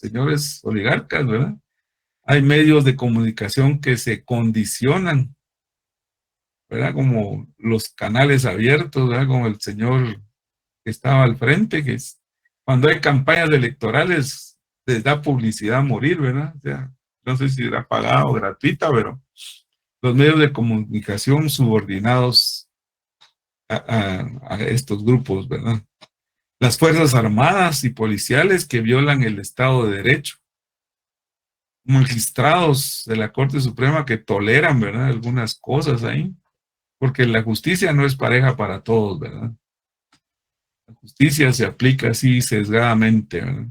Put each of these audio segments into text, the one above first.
señores oligarcas, ¿verdad? Hay medios de comunicación que se condicionan, ¿verdad? Como los canales abiertos, ¿verdad? Como el señor que estaba al frente, que es, cuando hay campañas electorales, les da publicidad a morir, ¿verdad? O sea, no sé si era pagada o gratuita, pero los medios de comunicación subordinados a estos grupos, ¿verdad? Las Fuerzas Armadas y policiales que violan el Estado de Derecho, magistrados de la Corte Suprema que toleran, ¿verdad?, algunas cosas ahí, porque la justicia no es pareja para todos, ¿verdad? La justicia se aplica así sesgadamente, ¿verdad?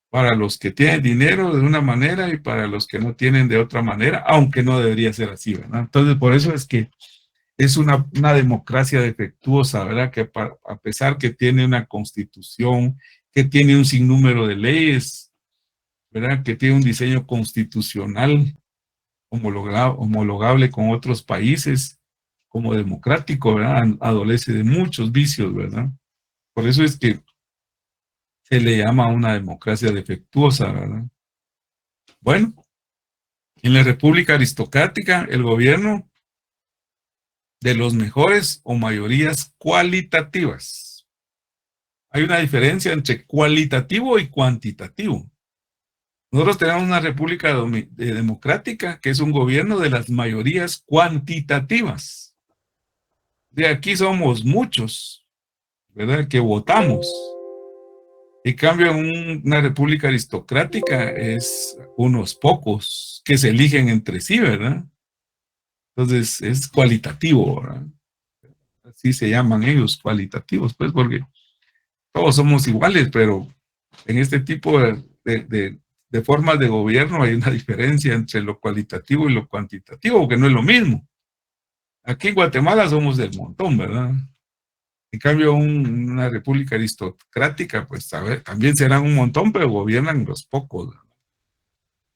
Para los que tienen dinero de una manera y para los que no tienen de otra manera, aunque no debería ser así, ¿verdad? Entonces, por eso es que es una democracia defectuosa, ¿verdad? Que a pesar que tiene una constitución, que tiene un sinnúmero de leyes, ¿verdad? Que tiene un diseño constitucional homologable con otros países, como democrático, ¿verdad? Adolece de muchos vicios, ¿verdad? Por eso es que se le llama una democracia defectuosa, ¿verdad? Bueno, en la República Aristocrática, el gobierno de los mejores o mayorías cualitativas. Hay una diferencia entre cualitativo y cuantitativo. Nosotros tenemos una república democrática que es un gobierno de las mayorías cuantitativas. De aquí somos muchos, ¿verdad?, que votamos. En cambio, una república aristocrática es unos pocos que se eligen entre sí, ¿verdad? Entonces es cualitativo, ¿verdad? Así se llaman ellos, cualitativos, pues, porque todos somos iguales, pero en este tipo de formas de gobierno hay una diferencia entre lo cualitativo y lo cuantitativo, que no es lo mismo. Aquí en Guatemala somos del montón, ¿verdad? En cambio, una república aristocrática, pues a ver, también serán un montón, pero gobiernan los pocos, ¿verdad?,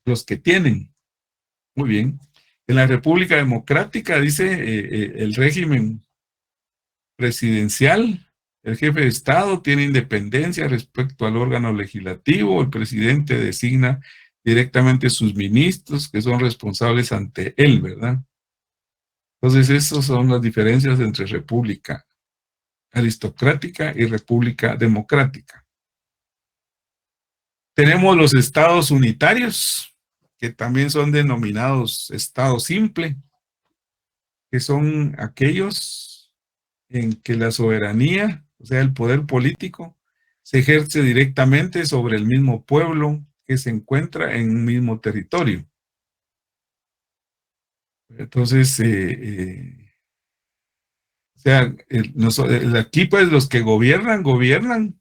los que tienen. Muy bien. En la república democrática, dice, el régimen presidencial, el jefe de Estado tiene independencia respecto al órgano legislativo, el presidente designa directamente sus ministros que son responsables ante él, ¿verdad? Entonces, esas son las diferencias entre república aristocrática y república democrática. Tenemos los estados unitarios, que también son denominados estado simple, que son aquellos en que la soberanía, o sea, el poder político, se ejerce directamente sobre el mismo pueblo que se encuentra en un mismo territorio. Entonces, o sea, aquí pues los que gobiernan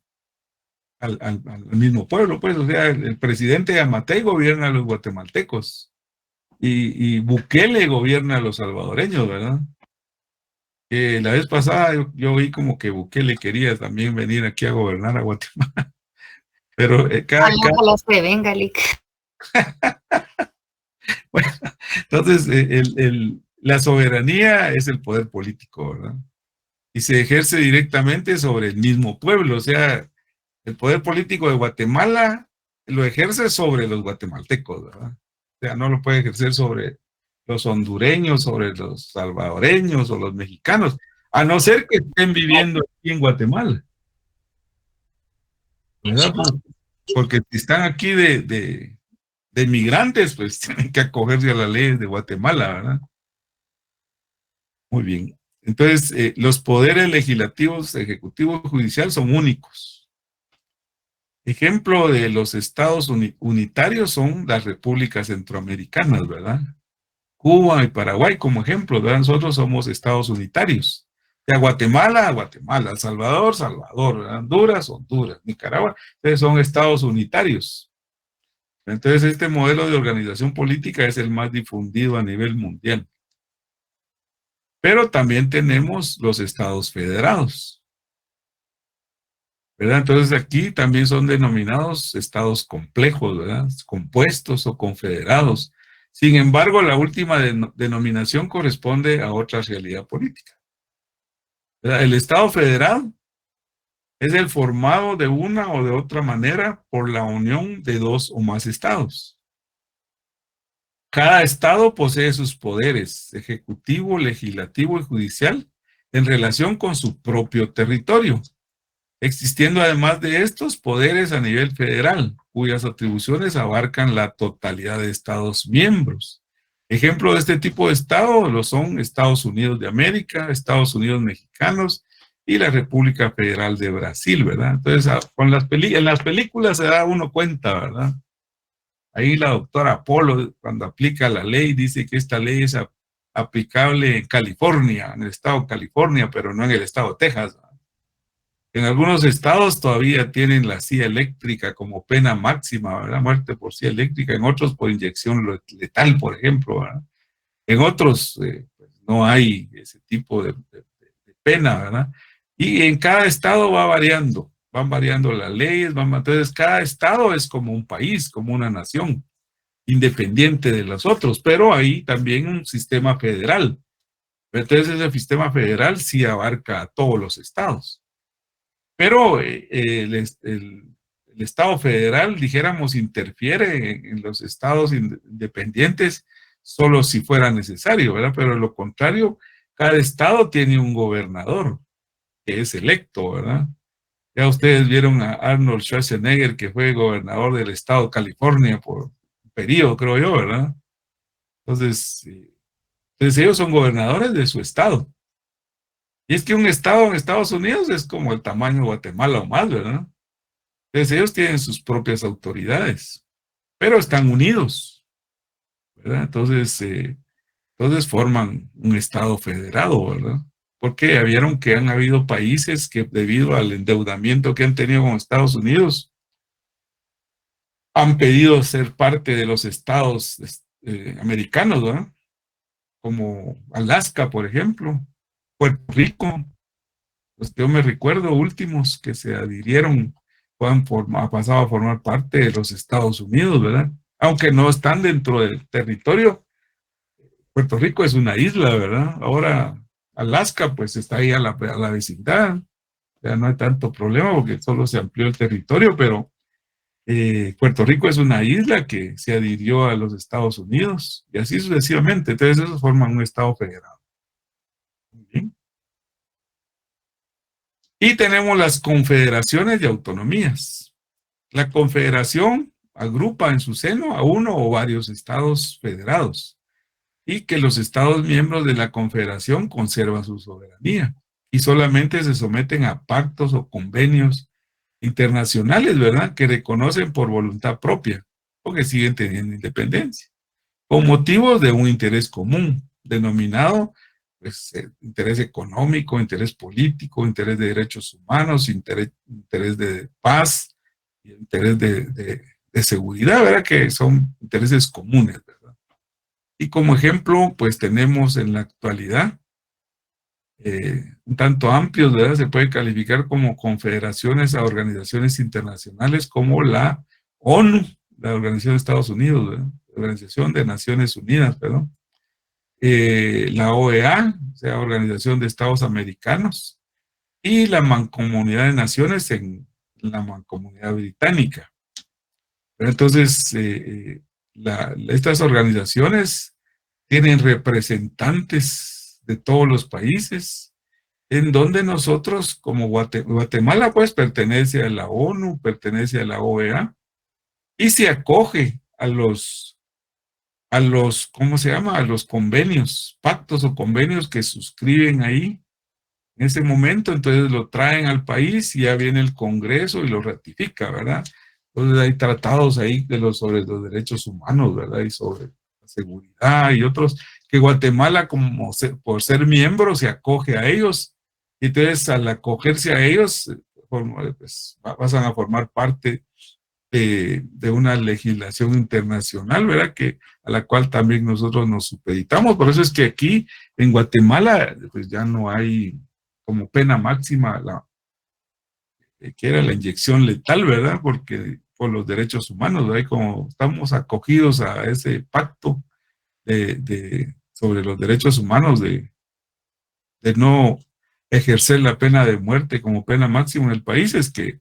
al mismo pueblo, pues, o sea, el presidente Yamatei gobierna a los guatemaltecos y Bukele gobierna a los salvadoreños, ¿verdad? La vez pasada yo vi como que Bukele quería también venir aquí a gobernar a Guatemala, pero Ojalá se venga, Lick. Bueno, entonces la soberanía es el poder político, ¿verdad? Y se ejerce directamente sobre el mismo pueblo, o sea, el poder político de Guatemala lo ejerce sobre los guatemaltecos, ¿verdad? O sea, no lo puede ejercer sobre los hondureños, sobre los salvadoreños o los mexicanos, a no ser que estén viviendo aquí en Guatemala, ¿verdad? Porque si están aquí de migrantes, pues tienen que acogerse a las leyes de Guatemala, ¿verdad? Muy bien. Entonces, los poderes legislativos, ejecutivo y judicial son únicos. Ejemplo de los estados unitarios son las repúblicas centroamericanas, ¿verdad? Cuba y Paraguay como ejemplo, ¿verdad? Nosotros somos estados unitarios. De Guatemala, Guatemala, Salvador, Salvador, Honduras, Honduras, Nicaragua, entonces son estados unitarios. Entonces, este modelo de organización política es el más difundido a nivel mundial. Pero también tenemos los estados federados, ¿verdad? Entonces aquí también son denominados estados complejos, ¿verdad? Compuestos o confederados. Sin embargo, la última denominación corresponde a otra realidad política, ¿verdad? El estado federal es el formado de una o de otra manera por la unión de dos o más estados. Cada estado posee sus poderes, ejecutivo, legislativo y judicial, en relación con su propio territorio, existiendo además de estos poderes a nivel federal, cuyas atribuciones abarcan la totalidad de estados miembros. Ejemplo de este tipo de estado lo son Estados Unidos de América, Estados Unidos mexicanos y la República Federal de Brasil, ¿verdad? Entonces, en las películas se da uno cuenta, ¿verdad? Ahí la doctora Polo, cuando aplica la ley, dice que esta ley es aplicable en California, en el estado de California, pero no en el estado de Texas. En algunos estados todavía tienen la silla eléctrica como pena máxima, ¿verdad? Muerte por silla eléctrica, en otros por inyección letal, por ejemplo, ¿verdad? En otros pues no hay ese tipo de pena, ¿verdad? Y en cada estado van variando las leyes, entonces cada estado es como un país, como una nación, independiente de los otros, pero hay también un sistema federal. Entonces ese sistema federal sí abarca a todos los estados. Pero el Estado federal, dijéramos, interfiere en los estados independientes solo si fuera necesario, ¿verdad? Pero lo contrario, cada estado tiene un gobernador que es electo, ¿verdad? Ya ustedes vieron a Arnold Schwarzenegger, que fue gobernador del estado de California por un periodo, creo yo, ¿verdad? Entonces, entonces ellos son gobernadores de su estado. Y es que un estado en Estados Unidos es como el tamaño de Guatemala o más, ¿verdad? Entonces ellos tienen sus propias autoridades, pero están unidos, ¿verdad? Entonces forman un estado federado, ¿verdad? Porque ya vieron que han habido países que debido al endeudamiento que han tenido con Estados Unidos, han pedido ser parte de los estados americanos, ¿verdad? Como Alaska, por ejemplo, Puerto Rico. Los que yo me recuerdo últimos que se adhirieron han pasado a formar parte de los Estados Unidos, ¿verdad? Aunque no están dentro del territorio. Puerto Rico es una isla, ¿verdad? Ahora Alaska pues está ahí a la vecindad, ya no hay tanto problema porque solo se amplió el territorio, pero Puerto Rico es una isla que se adhirió a los Estados Unidos y así sucesivamente. Entonces esos forman un estado federado. Muy bien. Y tenemos las confederaciones de autonomías. La confederación agrupa en su seno a uno o varios estados federados y que los estados miembros de la confederación conservan su soberanía y solamente se someten a pactos o convenios internacionales, ¿verdad? Que reconocen por voluntad propia, porque siguen teniendo independencia, con motivos de un interés común, denominado pues, interés económico, interés político, interés de derechos humanos, interés de paz, interés de seguridad, ¿verdad? Que son intereses comunes, ¿verdad? Y como ejemplo, pues tenemos en la actualidad un tanto amplios, ¿verdad? Se puede calificar como confederaciones a organizaciones internacionales como la ONU, la Organización de Estados Unidos, ¿verdad? La Organización de Naciones Unidas, perdón. La OEA, o sea, Organización de Estados Americanos, y la Mancomunidad de Naciones en la Mancomunidad Británica. Pero entonces, estas organizaciones tienen representantes de todos los países, en donde nosotros, como Guatemala, pues pertenece a la ONU, pertenece a la OEA, y se acoge ¿cómo se llama? A los convenios, pactos o convenios que suscriben ahí en ese momento, entonces lo traen al país y ya viene el Congreso y lo ratifica, ¿verdad? Entonces hay tratados ahí sobre los derechos humanos, ¿verdad? Y sobre la seguridad y otros, que Guatemala, por ser miembro, se acoge a ellos. Y entonces al acogerse a ellos, pues, pasan a formar parte de una legislación internacional, ¿verdad? A la cual también nosotros nos supeditamos. Por eso es que aquí en Guatemala, pues ya no hay como pena máxima que era la inyección letal, ¿verdad? Porque por los derechos humanos, ¿verdad? Y como estamos acogidos a ese pacto sobre los derechos humanos de no ejercer la pena de muerte como pena máxima en el país, es que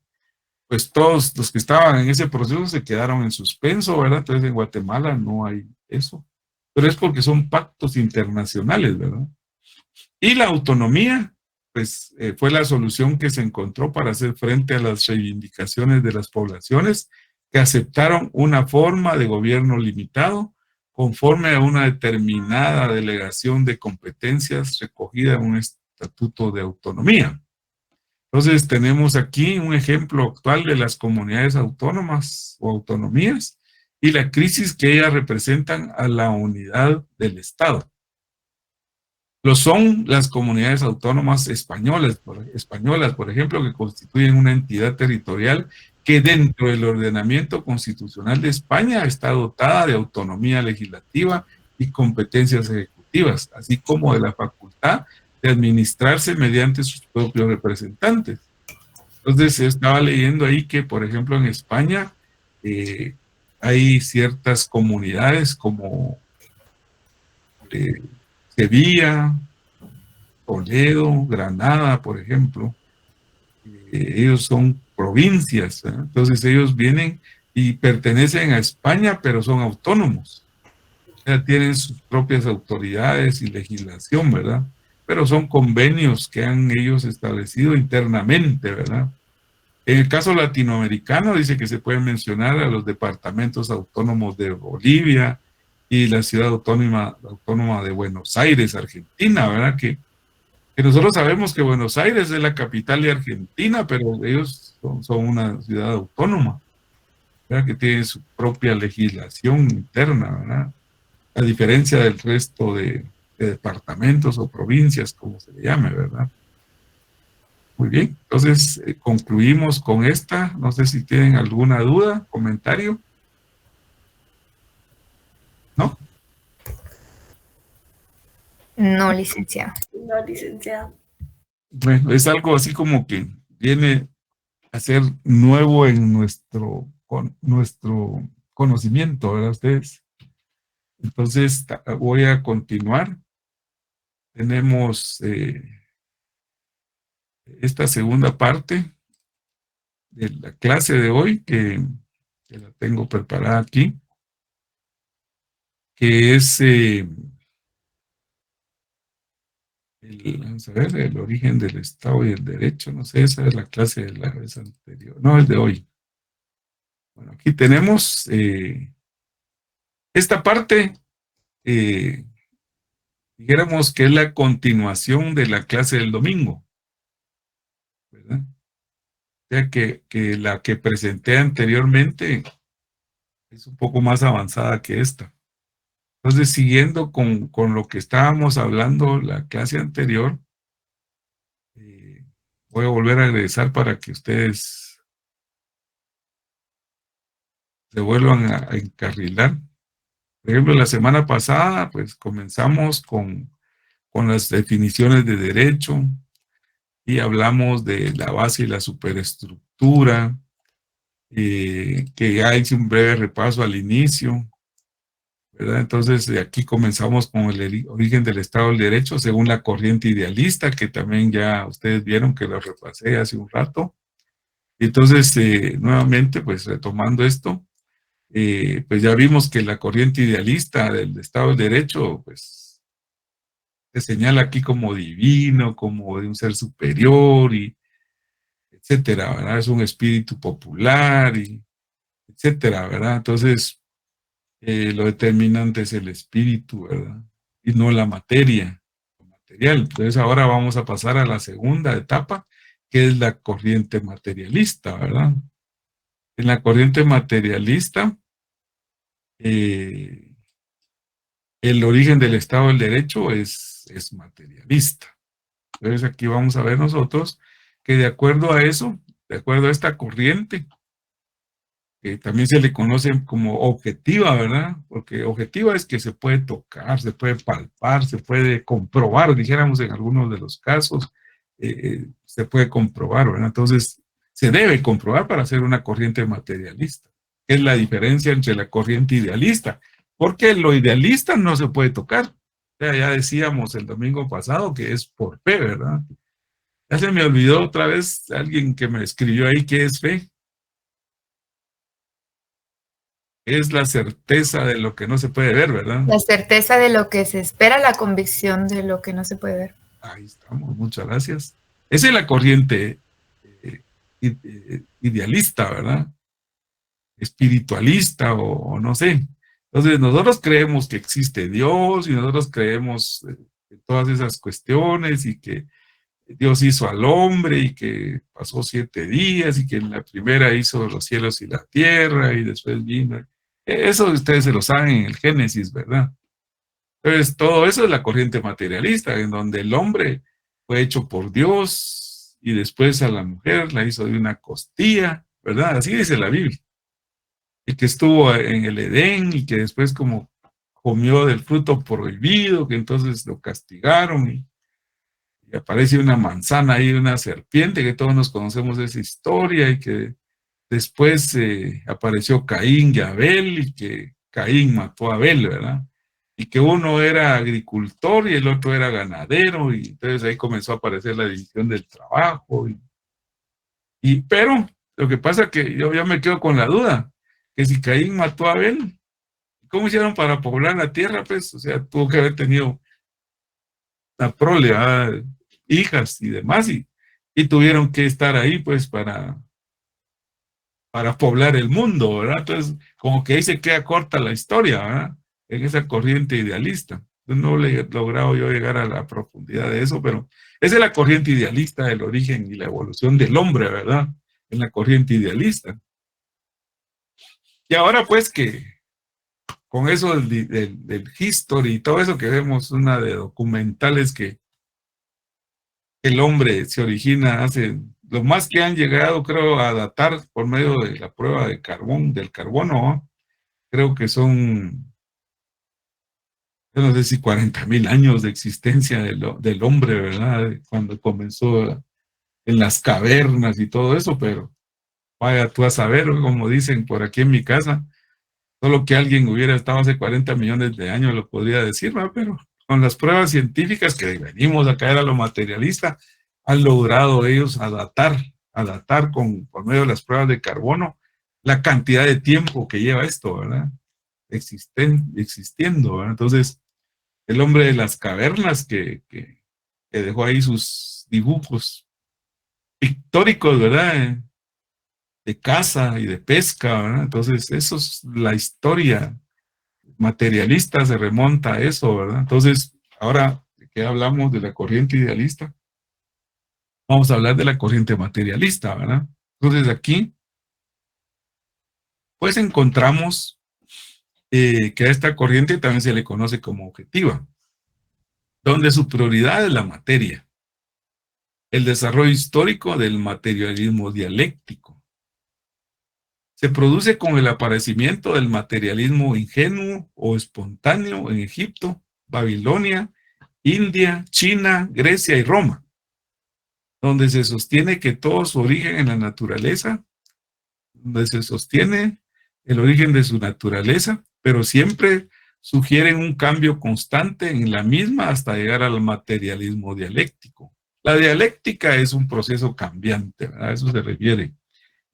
pues todos los que estaban en ese proceso se quedaron en suspenso, ¿verdad? Entonces en Guatemala no hay eso. Pero es porque son pactos internacionales, ¿verdad? Y la autonomía, pues fue la solución que se encontró para hacer frente a las reivindicaciones de las poblaciones que aceptaron una forma de gobierno limitado conforme a una determinada delegación de competencias recogida en un estatuto de autonomía. Entonces tenemos aquí un ejemplo actual de las comunidades autónomas o autonomías y la crisis que ellas representan a la unidad del Estado. Lo son las comunidades autónomas españolas, por ejemplo, que constituyen una entidad territorial que dentro del ordenamiento constitucional de España está dotada de autonomía legislativa y competencias ejecutivas, así como de la facultad de administrarse mediante sus propios representantes. Entonces, estaba leyendo ahí que, por ejemplo, en España hay ciertas comunidades como Sevilla, Toledo, Granada, por ejemplo. Ellos son provincias, ¿verdad? Entonces ellos vienen y pertenecen a España, pero son autónomos. Ya tienen sus propias autoridades y legislación, ¿verdad? Pero son convenios que han ellos establecido internamente, ¿verdad? En el caso latinoamericano dice que se puede mencionar a los departamentos autónomos de Bolivia y la ciudad autónoma de Buenos Aires, Argentina, ¿verdad? Que nosotros sabemos que Buenos Aires es la capital de Argentina, pero ellos son una ciudad autónoma, ¿verdad? Que tiene su propia legislación interna, ¿verdad? A diferencia del resto de departamentos o provincias, como se le llame, ¿verdad? Muy bien, entonces concluimos con esta. No sé si tienen alguna duda, comentario. ¿No? No, licenciado. No, licenciado. Bueno, es algo así como que viene a ser nuevo en nuestro conocimiento, ¿verdad ustedes? Entonces voy a continuar. Tenemos esta segunda parte de la clase de hoy que la tengo preparada aquí, que es vamos a ver, el origen del Estado y el derecho. No sé, esa es la clase de la vez anterior. No, es de hoy. Bueno, aquí tenemos esta parte, dijéramos que es la continuación de la clase del domingo, ¿verdad? O sea que la que presenté anteriormente es un poco más avanzada que esta. Entonces, siguiendo con lo que estábamos hablando la clase anterior, voy a volver a regresar para que ustedes se vuelvan a encarrilar. Por ejemplo, la semana pasada, pues comenzamos con las definiciones de derecho y hablamos de la base y la superestructura, que ya hice un breve repaso al inicio, ¿verdad? Entonces, de aquí comenzamos con el origen del Estado del Derecho según la corriente idealista, que también ya ustedes vieron que lo repasé hace un rato. Entonces, nuevamente, pues retomando esto, pues ya vimos que la corriente idealista del Estado del Derecho, pues se señala aquí como divino, como de un ser superior, y etcétera, ¿verdad? Es un espíritu popular, y etcétera, ¿verdad? Entonces, lo determinante es el espíritu, ¿verdad? Y no la materia, lo material. Entonces, ahora vamos a pasar a la segunda etapa, que es la corriente materialista, ¿verdad? En la corriente materialista, el origen del Estado del Derecho es materialista. Entonces aquí vamos a ver nosotros que de acuerdo a eso, de acuerdo a esta corriente, que también se le conoce como objetiva, ¿verdad? Porque objetiva es que se puede tocar, se puede palpar, se puede comprobar, dijéramos en algunos de los casos, se puede comprobar, ¿verdad? Entonces, se debe comprobar para hacer una corriente materialista. Es la diferencia entre la corriente idealista, porque lo idealista no se puede tocar. O sea, ya decíamos el domingo pasado que es por fe, ¿verdad? Ya se me olvidó otra vez alguien que me escribió ahí qué es fe. Es la certeza de lo que no se puede ver, ¿verdad? La certeza de lo que se espera, la convicción de lo que no se puede ver. Ahí estamos, muchas gracias. Esa es la corriente idealista, ¿verdad? Espiritualista o no sé. Entonces nosotros creemos que existe Dios y nosotros creemos en todas esas cuestiones y que Dios hizo al hombre y que pasó 7 días y que en la primera hizo los cielos y la tierra y después vino. Eso ustedes se lo saben en el Génesis, ¿verdad? Entonces todo eso es la corriente materialista, en donde el hombre fue hecho por Dios y después a la mujer la hizo de una costilla, ¿verdad? Así dice la Biblia. Y que estuvo en el Edén y que después como comió del fruto prohibido, que entonces lo castigaron y aparece una manzana ahí, una serpiente, que todos nos conocemos esa historia, y que después apareció Caín y Abel, y que Caín mató a Abel, ¿verdad? Y que uno era agricultor y el otro era ganadero, y entonces ahí comenzó a aparecer la división del trabajo. Pero lo que pasa es que yo ya me quedo con la duda, que si Caín mató a Abel, ¿cómo hicieron para poblar la tierra? Pues, o sea, tuvo que haber tenido una prole, ¿verdad? Hijas y demás, y tuvieron que estar ahí, pues, para poblar el mundo, ¿verdad? Entonces, como que ahí se queda corta la historia, ¿verdad? En esa corriente idealista. No le he logrado yo llegar a la profundidad de eso, pero esa es la corriente idealista del origen y la evolución del hombre, ¿verdad? En la corriente idealista. Y ahora, pues, que con eso del history y todo eso que vemos, una de documentales que el hombre se origina hace, lo más que han llegado, creo, a datar por medio de la prueba de carbón, del carbono, ¿no? Creo que son, yo no sé si 40,000 años de existencia del hombre, ¿verdad? Cuando comenzó en las cavernas y todo eso, pero vaya tú a saber, como dicen por aquí en mi casa, solo que alguien hubiera estado hace 40 millones de años lo podría decir, ¿verdad? Pero con las pruebas científicas que venimos a caer a lo materialista, han logrado ellos adaptar por medio de las pruebas de carbono la cantidad de tiempo que lleva esto, ¿verdad? Existiendo, ¿verdad? Entonces, el hombre de las cavernas que dejó ahí sus dibujos pictóricos, ¿verdad? De caza y de pesca, ¿verdad? Entonces, eso es la historia materialista, se remonta a eso, ¿verdad? Entonces, ahora que hablamos de la corriente idealista, vamos a hablar de la corriente materialista, ¿verdad? Entonces, aquí, pues encontramos que a esta corriente también se le conoce como objetiva, donde su prioridad es la materia, el desarrollo histórico del materialismo dialéctico. Se produce con el aparecimiento del materialismo ingenuo o espontáneo en Egipto, Babilonia, India, China, Grecia y Roma, donde se sostiene que todo su origen en la naturaleza, donde se sostiene el origen de su naturaleza, pero siempre sugieren un cambio constante en la misma hasta llegar al materialismo dialéctico. La dialéctica es un proceso cambiante, ¿verdad? A eso se refiere.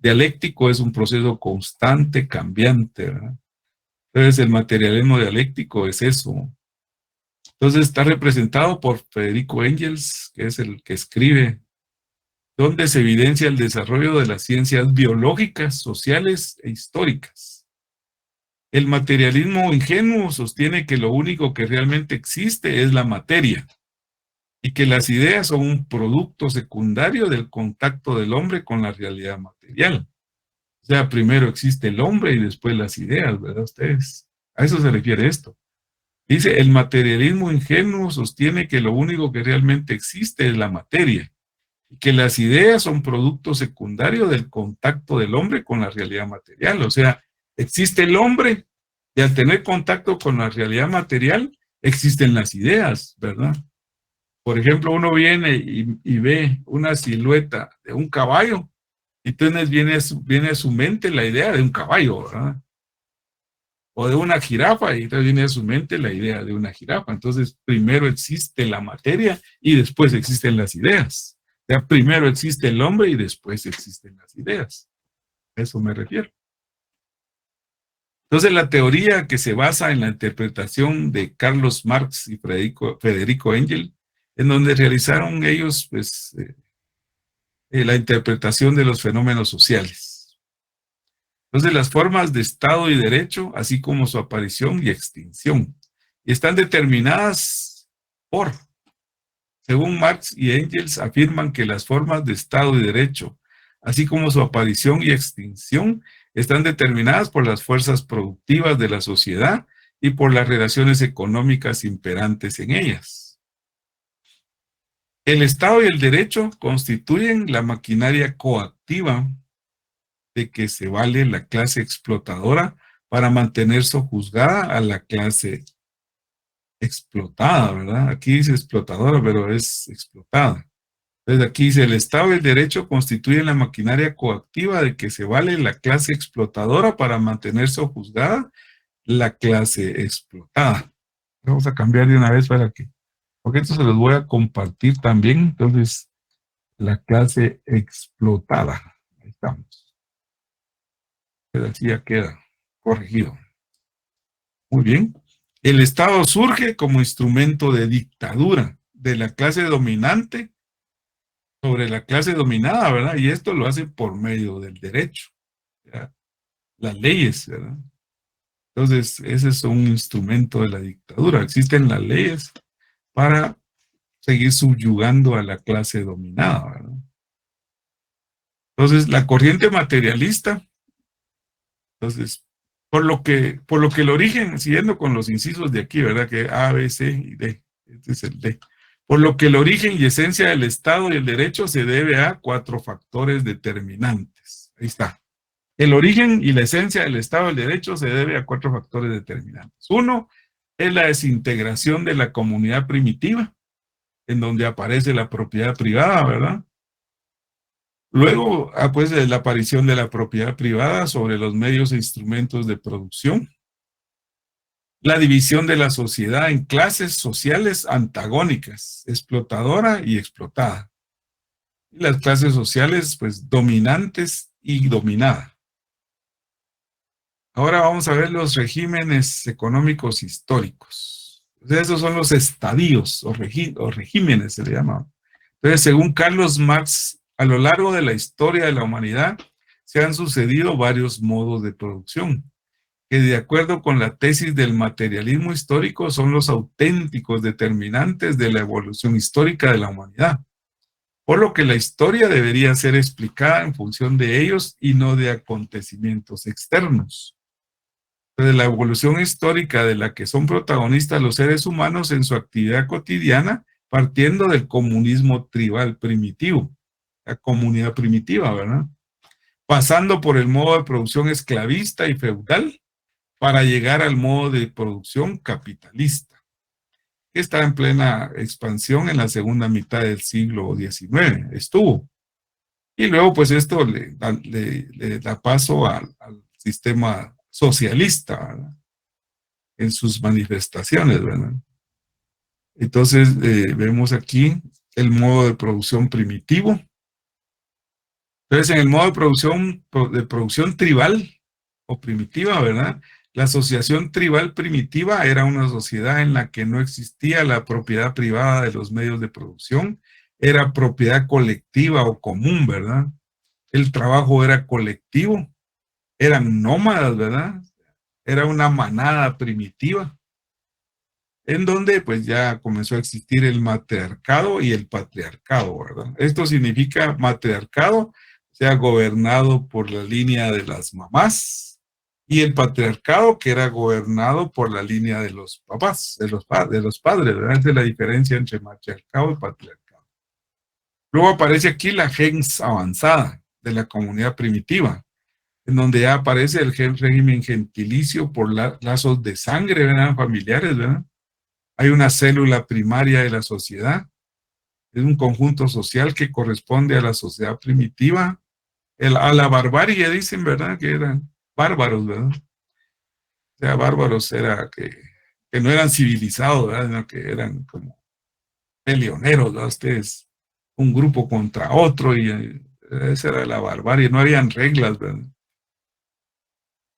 Dialéctico es un proceso constante, cambiante, ¿verdad? Entonces el materialismo dialéctico es eso. Entonces está representado por Federico Engels, que es el que escribe, donde se evidencia el desarrollo de las ciencias biológicas, sociales e históricas. El materialismo ingenuo sostiene que lo único que realmente existe es la materia y que las ideas son un producto secundario del contacto del hombre con la realidad material. O sea, primero existe el hombre y después las ideas, ¿verdad ustedes? A eso se refiere esto. Dice, el materialismo ingenuo sostiene que lo único que realmente existe es la materia y que las ideas son producto secundario del contacto del hombre con la realidad material. O sea, existe el hombre y al tener contacto con la realidad material, existen las ideas, ¿verdad? Por ejemplo, uno viene y ve una silueta de un caballo, y entonces viene a su mente la idea de un caballo, ¿verdad? O de una jirafa, y entonces viene a su mente la idea de una jirafa. Entonces, primero existe la materia y después existen las ideas. sea, primero existe el hombre y después existen las ideas. A eso me refiero. Entonces, la teoría que se basa en la interpretación de Carlos Marx y Federico Engel, en donde realizaron ellos, pues, la interpretación de los fenómenos sociales. Entonces, las formas de Estado y derecho, así como su aparición y extinción, y están determinadas por, según Marx y Engels, afirman que las formas de Estado y derecho, así como su aparición y extinción, están determinadas por las fuerzas productivas de la sociedad y por las relaciones económicas imperantes en ellas. El Estado y el derecho constituyen la maquinaria coactiva de que se vale la clase explotadora para mantener sojuzgada a la clase explotada, ¿verdad? Aquí dice explotadora, pero es explotada. Entonces aquí dice, el Estado y el derecho constituyen la maquinaria coactiva de que se vale la clase explotadora para mantener sojuzgada la clase explotada. Vamos a cambiar de una vez para que, porque esto se los voy a compartir también. Entonces, la clase explotada. Ahí estamos. Pero así ya queda corregido. Muy bien. El Estado surge como instrumento de dictadura de la clase dominante sobre la clase dominada, ¿verdad? Y esto lo hace por medio del derecho, ¿verdad? Las leyes, ¿verdad? Entonces, ese es un instrumento de la dictadura. Existen las leyes para seguir subyugando a la clase dominada, ¿verdad? Entonces, la corriente materialista, entonces, por lo que el origen, siguiendo con los incisos de aquí, ¿verdad? Que A, B, C y D. Este es el D. Por lo que el origen y esencia del Estado y el derecho se debe a 4 factores determinantes. Ahí está. El origen y la esencia del Estado y el derecho se debe a 4 factores determinantes. Uno es la desintegración de la comunidad primitiva, en donde aparece la propiedad privada, ¿verdad? Luego, pues, la aparición de la propiedad privada sobre los medios e instrumentos de producción. La división de la sociedad en clases sociales antagónicas, explotadora y explotada. Y las clases sociales, pues, dominantes y dominada. Ahora vamos a ver los regímenes económicos históricos. Esos son los estadios o regímenes, se le llama. Entonces, según Carlos Marx, a lo largo de la historia de la humanidad se han sucedido varios modos de producción, que de acuerdo con la tesis del materialismo histórico son los auténticos determinantes de la evolución histórica de la humanidad, por lo que la historia debería ser explicada en función de ellos y no de acontecimientos externos. Entonces, la evolución histórica de la que son protagonistas los seres humanos en su actividad cotidiana, partiendo del comunismo tribal primitivo, la comunidad primitiva, ¿verdad? Pasando por el modo de producción esclavista y feudal, para llegar al modo de producción capitalista, que está en plena expansión en la segunda mitad del siglo XIX, estuvo. Y luego, pues, esto le da paso al sistema socialista, ¿verdad? En sus manifestaciones, ¿verdad? Entonces, vemos aquí el modo de producción primitivo. Entonces, en el modo de producción tribal o primitiva, ¿verdad? La asociación tribal primitiva era una sociedad en la que no existía la propiedad privada de los medios de producción, era propiedad colectiva o común, ¿verdad? El trabajo era colectivo, eran nómadas, ¿verdad? Era una manada primitiva, en donde pues ya comenzó a existir el matriarcado y el patriarcado, ¿verdad? Esto significa matriarcado, sea gobernado por la línea de las mamás, y el patriarcado que era gobernado por la línea de los papás, de los padres, ¿verdad? Esa es la diferencia entre matriarcado y patriarcado. Luego aparece aquí la gens avanzada de la comunidad primitiva, en donde ya aparece el régimen gentilicio por lazos de sangre, ¿verdad? Familiares, ¿verdad? Hay una célula primaria de la sociedad, es un conjunto social que corresponde a la sociedad primitiva, a la barbarie, dicen, ¿verdad? Que eran bárbaros, ¿verdad? O sea, bárbaros era que no eran civilizados, ¿verdad? Sino que eran como peleoneros, ¿verdad? Ustedes un grupo contra otro, y esa era la barbarie, no habían reglas, ¿verdad?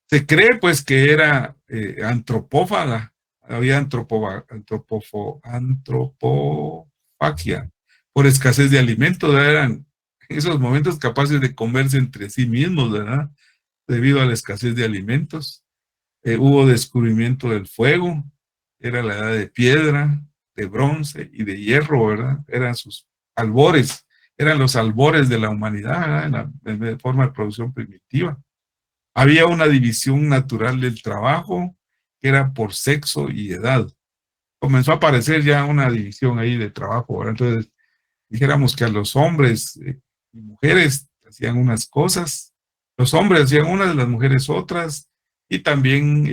Se cree pues que era antropófaga, había antropofagia, por escasez de alimentos, eran en esos momentos capaces de comerse entre sí mismos, ¿verdad? Debido a la escasez de alimentos. Hubo descubrimiento del fuego, era la edad de piedra, de bronce y de hierro, ¿verdad? Eran sus albores, eran los albores de la humanidad, ¿verdad? En forma de producción primitiva. Había una división natural del trabajo que era por sexo y edad. Comenzó a aparecer ya una división ahí de trabajo, ¿verdad? Entonces, dijéramos que a los hombres y mujeres hacían unas cosas, los hombres hacían unas, las mujeres otras, y también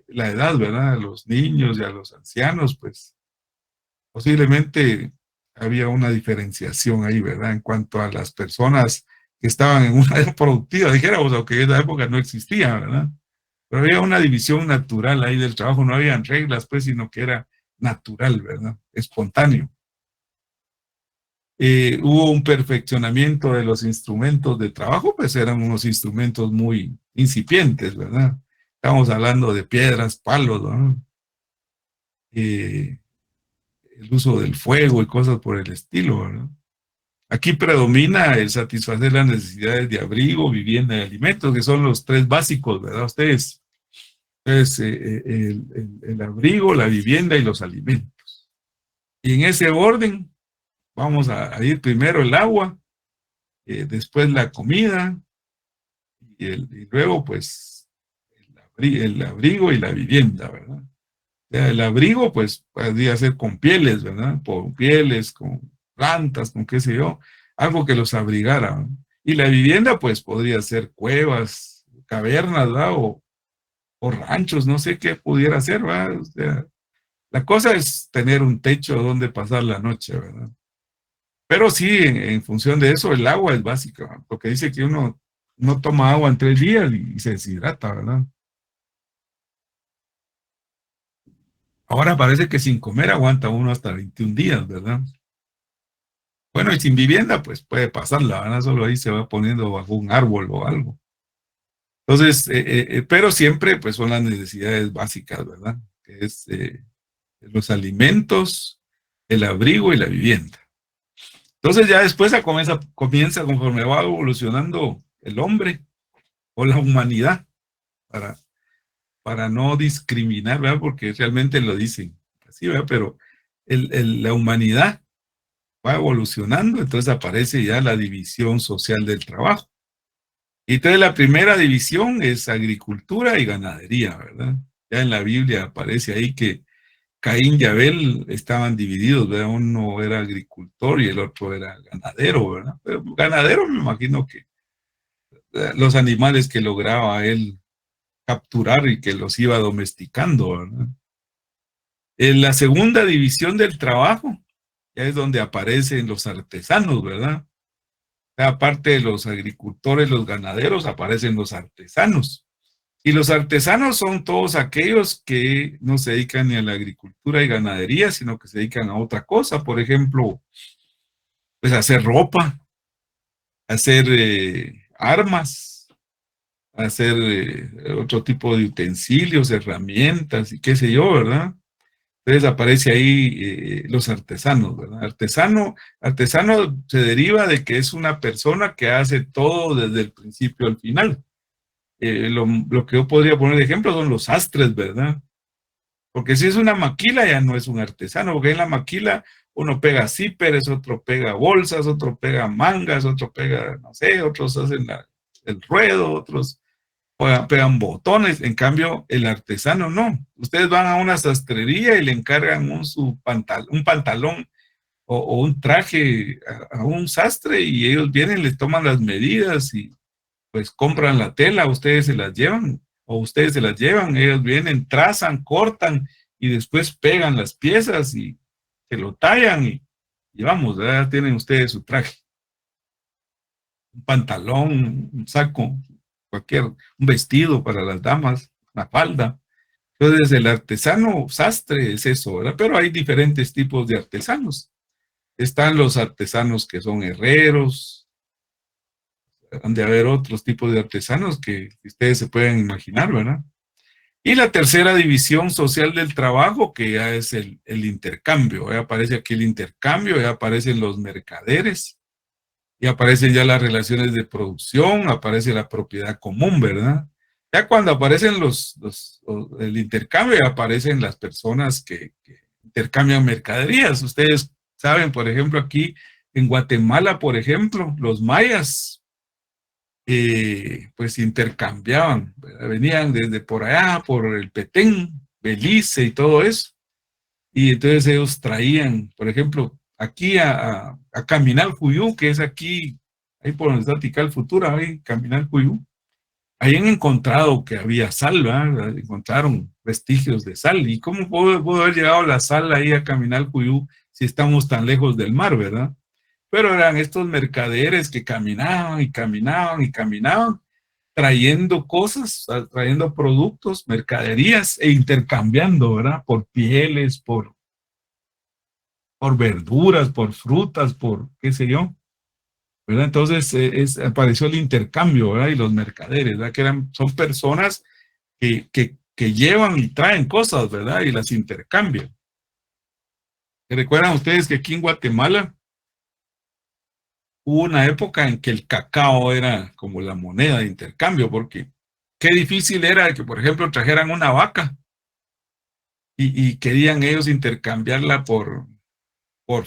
la edad, ¿verdad? A los niños y a los ancianos, pues posiblemente había una diferenciación ahí, ¿verdad? En cuanto a las personas que estaban en una edad productiva, dijéramos, aunque en esa época no existía, ¿verdad? Pero había una división natural ahí del trabajo, no habían reglas, pues, sino que era natural, ¿verdad? Espontáneo. Hubo un perfeccionamiento de los instrumentos de trabajo, pues eran unos instrumentos muy incipientes, ¿verdad? Estamos hablando de piedras, palos, ¿no? El uso del fuego y cosas por el estilo, ¿verdad? Aquí predomina el satisfacer las necesidades de abrigo, vivienda y alimentos, que son los tres básicos, ¿verdad? Ustedes, el abrigo, la vivienda y los alimentos. Y en ese orden, vamos a ir primero el agua, después la comida, y luego, pues, el abrigo y la vivienda, ¿verdad? El abrigo, pues, podría ser con pieles, ¿verdad? Con pieles, con plantas, con qué sé yo, algo que los abrigara, ¿no? Y la vivienda, pues, podría ser cuevas, cavernas, ¿verdad? O ranchos, no sé qué pudiera ser, ¿verdad? O sea, la cosa es tener un techo donde pasar la noche, ¿verdad? Pero sí, en función de eso, el agua es básica, ¿verdad? Porque dice que uno no toma agua en 3 días y se deshidrata, ¿verdad? Ahora parece que sin comer aguanta uno hasta 21 días, ¿verdad? Bueno, y sin vivienda, pues puede pasarla, ¿verdad? Solo ahí se va poniendo bajo un árbol o algo. Entonces, pero siempre, pues son las necesidades básicas, ¿verdad? Que es los alimentos, el abrigo y la vivienda. Entonces ya después comienza conforme va evolucionando el hombre o la humanidad, para, para no discriminar, ¿verdad? Porque realmente lo dicen así, ¿verdad? Pero la humanidad va evolucionando, entonces aparece ya la división social del trabajo. Y entonces la primera división es agricultura y ganadería, ¿verdad? Ya en la Biblia aparece ahí que Caín y Abel estaban divididos, ¿verdad? Uno era agricultor y el otro era ganadero, ¿verdad? Pero ganadero me imagino que los animales que lograba él capturar y que los iba domesticando, ¿verdad? En la segunda división del trabajo, ya es donde aparecen los artesanos, ¿verdad? Aparte de los agricultores, los ganaderos, aparecen los artesanos. Y los artesanos son todos aquellos que no se dedican ni a la agricultura y ganadería, sino que se dedican a otra cosa. Por ejemplo, pues a hacer ropa, a hacer armas, a hacer otro tipo de utensilios, herramientas y qué sé yo, ¿verdad? Entonces aparece ahí los artesanos, ¿verdad? Artesano se deriva de que es una persona que hace todo desde el principio al final. Lo que yo podría poner de ejemplo son los sastres, ¿verdad? Porque si es una maquila ya no es un artesano, porque en la maquila uno pega zíperes, otro pega bolsas, otro pega mangas, otro pega, no sé, otros hacen el ruedo, otros pegan botones. En cambio, el artesano no. Ustedes van a una sastrería y le encargan un pantalón o un traje a un sastre y ellos vienen, les toman las medidas y pues compran la tela, ustedes se las llevan o ustedes se las llevan, ellos vienen, trazan, cortan y después pegan las piezas y se lo tallan y vamos, ya tienen ustedes su traje, un pantalón, un saco, un vestido para las damas, una falda. Entonces el artesano sastre es eso, ¿verdad? Pero hay diferentes tipos de artesanos. Están los artesanos que son herreros, han de haber otros tipos de artesanos que ustedes se pueden imaginar, ¿verdad? Y la tercera división social del trabajo, que ya es el intercambio. Ya aparece aquí el intercambio, ya aparecen los mercaderes, ya aparecen ya las relaciones de producción, aparece la propiedad común, ¿verdad? Ya cuando aparecen el intercambio, ya aparecen las personas que intercambian mercaderías. Ustedes saben, por ejemplo, aquí en Guatemala, por ejemplo, los mayas, pues intercambiaban, ¿verdad? Venían desde por allá, por el Petén, Belice y todo eso, y entonces ellos traían, por ejemplo, aquí a Caminal Cuyú, que es aquí, ahí por donde está Tikal Futura, ahí Caminal Cuyú, ahí han encontrado que había sal, ¿verdad? Encontraron vestigios de sal, y cómo pudo haber llegado la sal ahí a Caminal Cuyú si estamos tan lejos del mar, ¿verdad? Pero eran estos mercaderes que caminaban y caminaban y caminaban, trayendo cosas, trayendo productos, mercaderías e intercambiando, ¿verdad? Por pieles, por verduras, por frutas, por qué sé yo, ¿verdad? Entonces apareció el intercambio, ¿verdad? Y los mercaderes, ¿verdad? Son personas que llevan y traen cosas, ¿verdad? Y las intercambian. ¿Recuerdan ustedes que aquí en Guatemala hubo una época en que el cacao era como la moneda de intercambio? Porque qué difícil era que, por ejemplo, trajeran una vaca y querían ellos intercambiarla por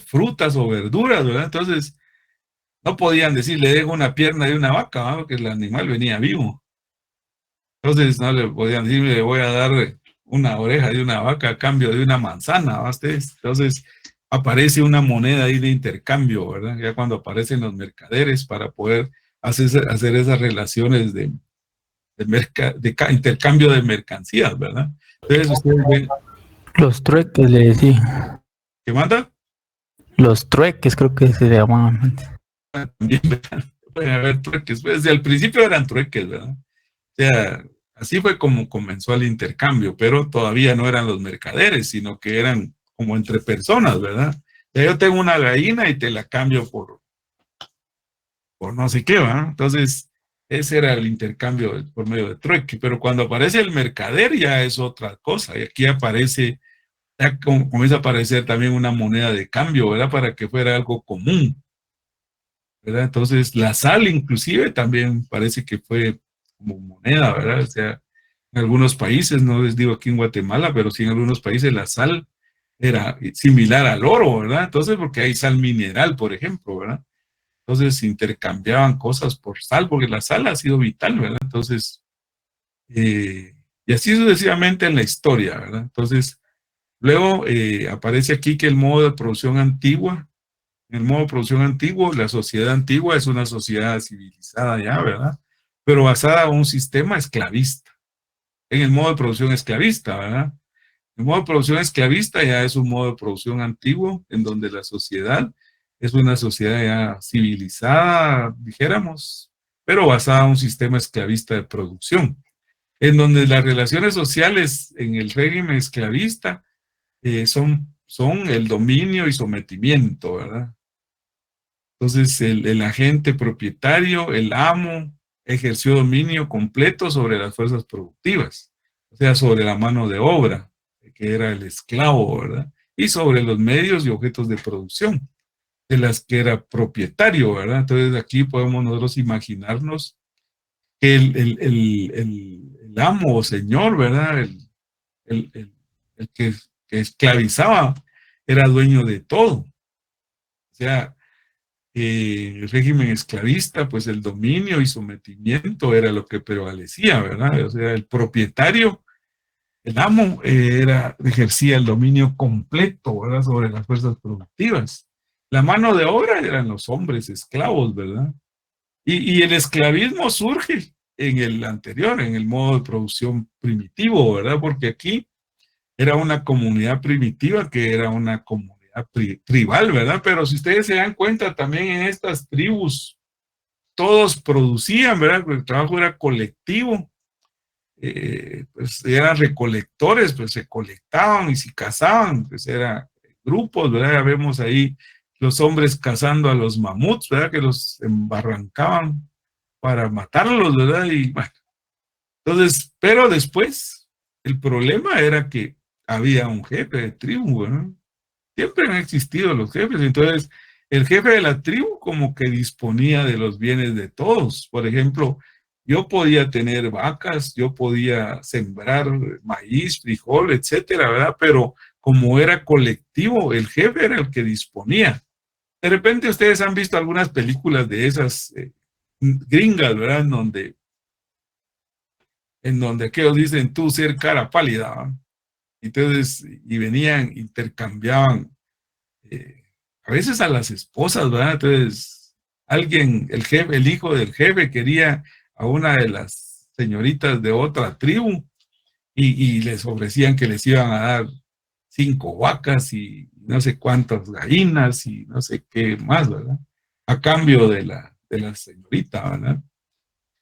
frutas o verduras, ¿verdad? Entonces, no podían decir, le dejo una pierna de una vaca, ¿verdad? Porque el animal venía vivo. Entonces, no le podían decir, le voy a dar una oreja de una vaca a cambio de una manzana, ¿verdad? Ustedes. Entonces, aparece una moneda ahí de intercambio, ¿verdad? Ya cuando aparecen los mercaderes para poder hacer esas relaciones de intercambio de mercancías, ¿verdad? Entonces, ustedes ven, Los trueques, le decía. ¿qué manda? Los trueques creo que se llamaban antes. También, ¿verdad? Pueden haber trueques. Pues, desde el principio eran trueques, ¿verdad? O sea, así fue como comenzó el intercambio, pero todavía no eran los mercaderes, sino que eran como entre personas, ¿verdad? Ya yo tengo una gallina y te la cambio por no sé qué, ¿verdad? Entonces, ese era el intercambio por medio de trueque, pero cuando aparece el mercader ya es otra cosa, y aquí aparece, ya comienza a aparecer también una moneda de cambio, ¿verdad? Para que fuera algo común, ¿verdad? Entonces, la sal inclusive también parece que fue como moneda, ¿verdad? O sea, en algunos países, no les digo aquí en Guatemala, pero sí en algunos países la sal era similar al oro, ¿verdad? Entonces, porque hay sal mineral, por ejemplo, ¿verdad? Entonces intercambiaban cosas por sal, porque la sal ha sido vital, ¿verdad? Entonces, y así sucesivamente en la historia, ¿verdad? Entonces, luego aparece aquí que el modo de producción antigua, el modo de producción antiguo, la sociedad antigua es una sociedad civilizada ya, ¿verdad? Pero basada en un sistema esclavista, en el modo de producción esclavista, ¿verdad? El modo de producción esclavista ya es un modo de producción antiguo, en donde la sociedad es una sociedad ya civilizada, dijéramos, pero basada en un sistema esclavista de producción, en donde las relaciones sociales en el régimen esclavista son el dominio y sometimiento, ¿verdad? Entonces, el agente propietario, el amo, ejerció dominio completo sobre las fuerzas productivas, o sea, sobre la mano de obra, que era el esclavo, ¿verdad? Y sobre los medios y objetos de producción, de las que era propietario, ¿verdad? Entonces, aquí podemos nosotros imaginarnos que el amo o señor, ¿verdad? El, el- el que esclavizaba era dueño de todo. O sea, el régimen esclavista, pues el dominio y sometimiento era lo que prevalecía, ¿verdad? O sea, el propietario, el amo, ejercía el dominio completo, ¿verdad? Sobre las fuerzas productivas. La mano de obra eran los hombres esclavos, ¿verdad? Y el esclavismo surge en el anterior, en el modo de producción primitivo, ¿verdad? Porque aquí era una comunidad primitiva que era una comunidad tribal, ¿verdad? Pero si ustedes se dan cuenta, también en estas tribus todos producían, ¿verdad? El trabajo era colectivo, pues eran recolectores, pues se colectaban y si cazaban, pues eran grupos, ¿verdad? Ya vemos ahí los hombres cazando a los mamuts, ¿verdad? Que los embarrancaban para matarlos, ¿verdad? Y bueno, entonces, pero después, el problema era que había un jefe de tribu, ¿verdad? Siempre han existido los jefes, entonces el jefe de la tribu como que disponía de los bienes de todos. Por ejemplo, yo podía tener vacas, yo podía sembrar maíz, frijol, etcétera, ¿verdad? Pero como era colectivo, el jefe era el que disponía. De repente ustedes han visto algunas películas de esas gringas, ¿verdad? En donde aquellos dicen tú ser cara pálida, ¿verdad? Entonces, y venían, intercambiaban a veces a las esposas, ¿verdad? Entonces, alguien, el jefe, el hijo del jefe quería a una de las señoritas de otra tribu y les ofrecían que les iban a dar 5 vacas y no sé cuántas gallinas y no sé qué más, ¿verdad? A cambio de la señorita, ¿verdad?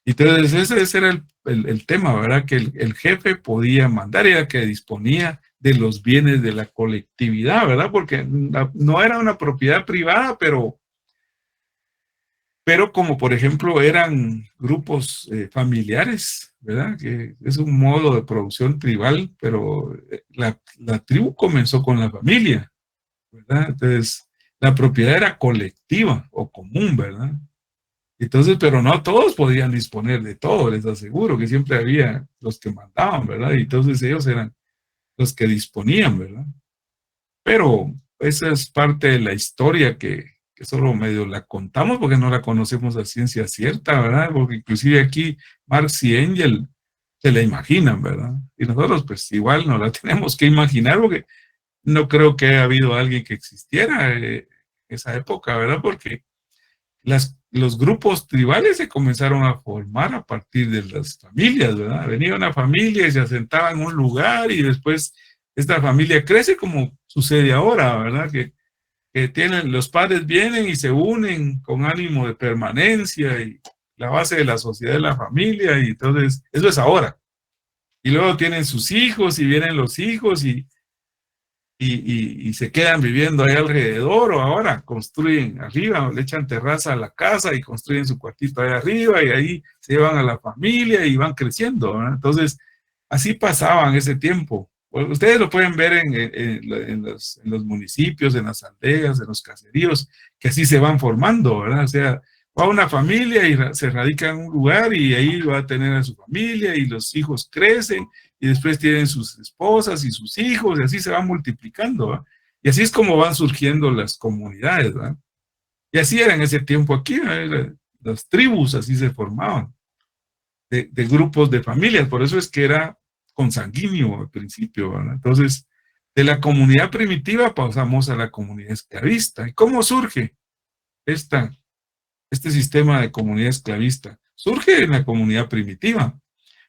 Entonces, ese era el tema, ¿verdad? Que el jefe podía mandar, era que disponía de los bienes de la colectividad, ¿verdad? Porque no era una propiedad privada, pero como por ejemplo eran grupos familiares, ¿verdad? Que es un modo de producción tribal, pero la tribu comenzó con la familia, ¿verdad? Entonces, la propiedad era colectiva o común, ¿verdad? Entonces, pero no todos podían disponer de todo, les aseguro que siempre había los que mandaban, ¿verdad? Y entonces ellos eran los que disponían, ¿verdad? Pero esa es parte de la historia que solo medio la contamos porque no la conocemos a ciencia cierta, ¿verdad? Porque inclusive aquí Marx y Engels se la imaginan, ¿verdad? Y nosotros pues igual no la tenemos que imaginar porque no creo que haya habido alguien que existiera en esa época, ¿verdad? Porque los grupos tribales se comenzaron a formar a partir de las familias, ¿verdad? Venía una familia y se asentaba en un lugar y después esta familia crece como sucede ahora, ¿verdad? Que tienen, los padres vienen y se unen con ánimo de permanencia y la base de la sociedad es la familia y entonces eso es ahora. Y luego tienen sus hijos y vienen los hijos y se quedan viviendo ahí alrededor o ahora construyen arriba, le echan terraza a la casa y construyen su cuartito ahí arriba y ahí se llevan a la familia y van creciendo, ¿verdad? Entonces, así pasaba en ese tiempo. Ustedes lo pueden ver en los municipios, en las aldeas, en los caseríos, que así se van formando, ¿verdad? O sea, va una familia y se radica en un lugar y ahí va a tener a su familia y los hijos crecen y después tienen sus esposas y sus hijos, y así se van multiplicando, ¿verdad? Y así es como van surgiendo las comunidades, ¿verdad? Y así era en ese tiempo aquí, ¿verdad? Las tribus así se formaban, de grupos de familias, por eso es que era consanguíneo al principio, ¿verdad? Entonces, de la comunidad primitiva pasamos a la comunidad esclavista. ¿Y cómo surge este sistema de comunidad esclavista? Surge en la comunidad primitiva.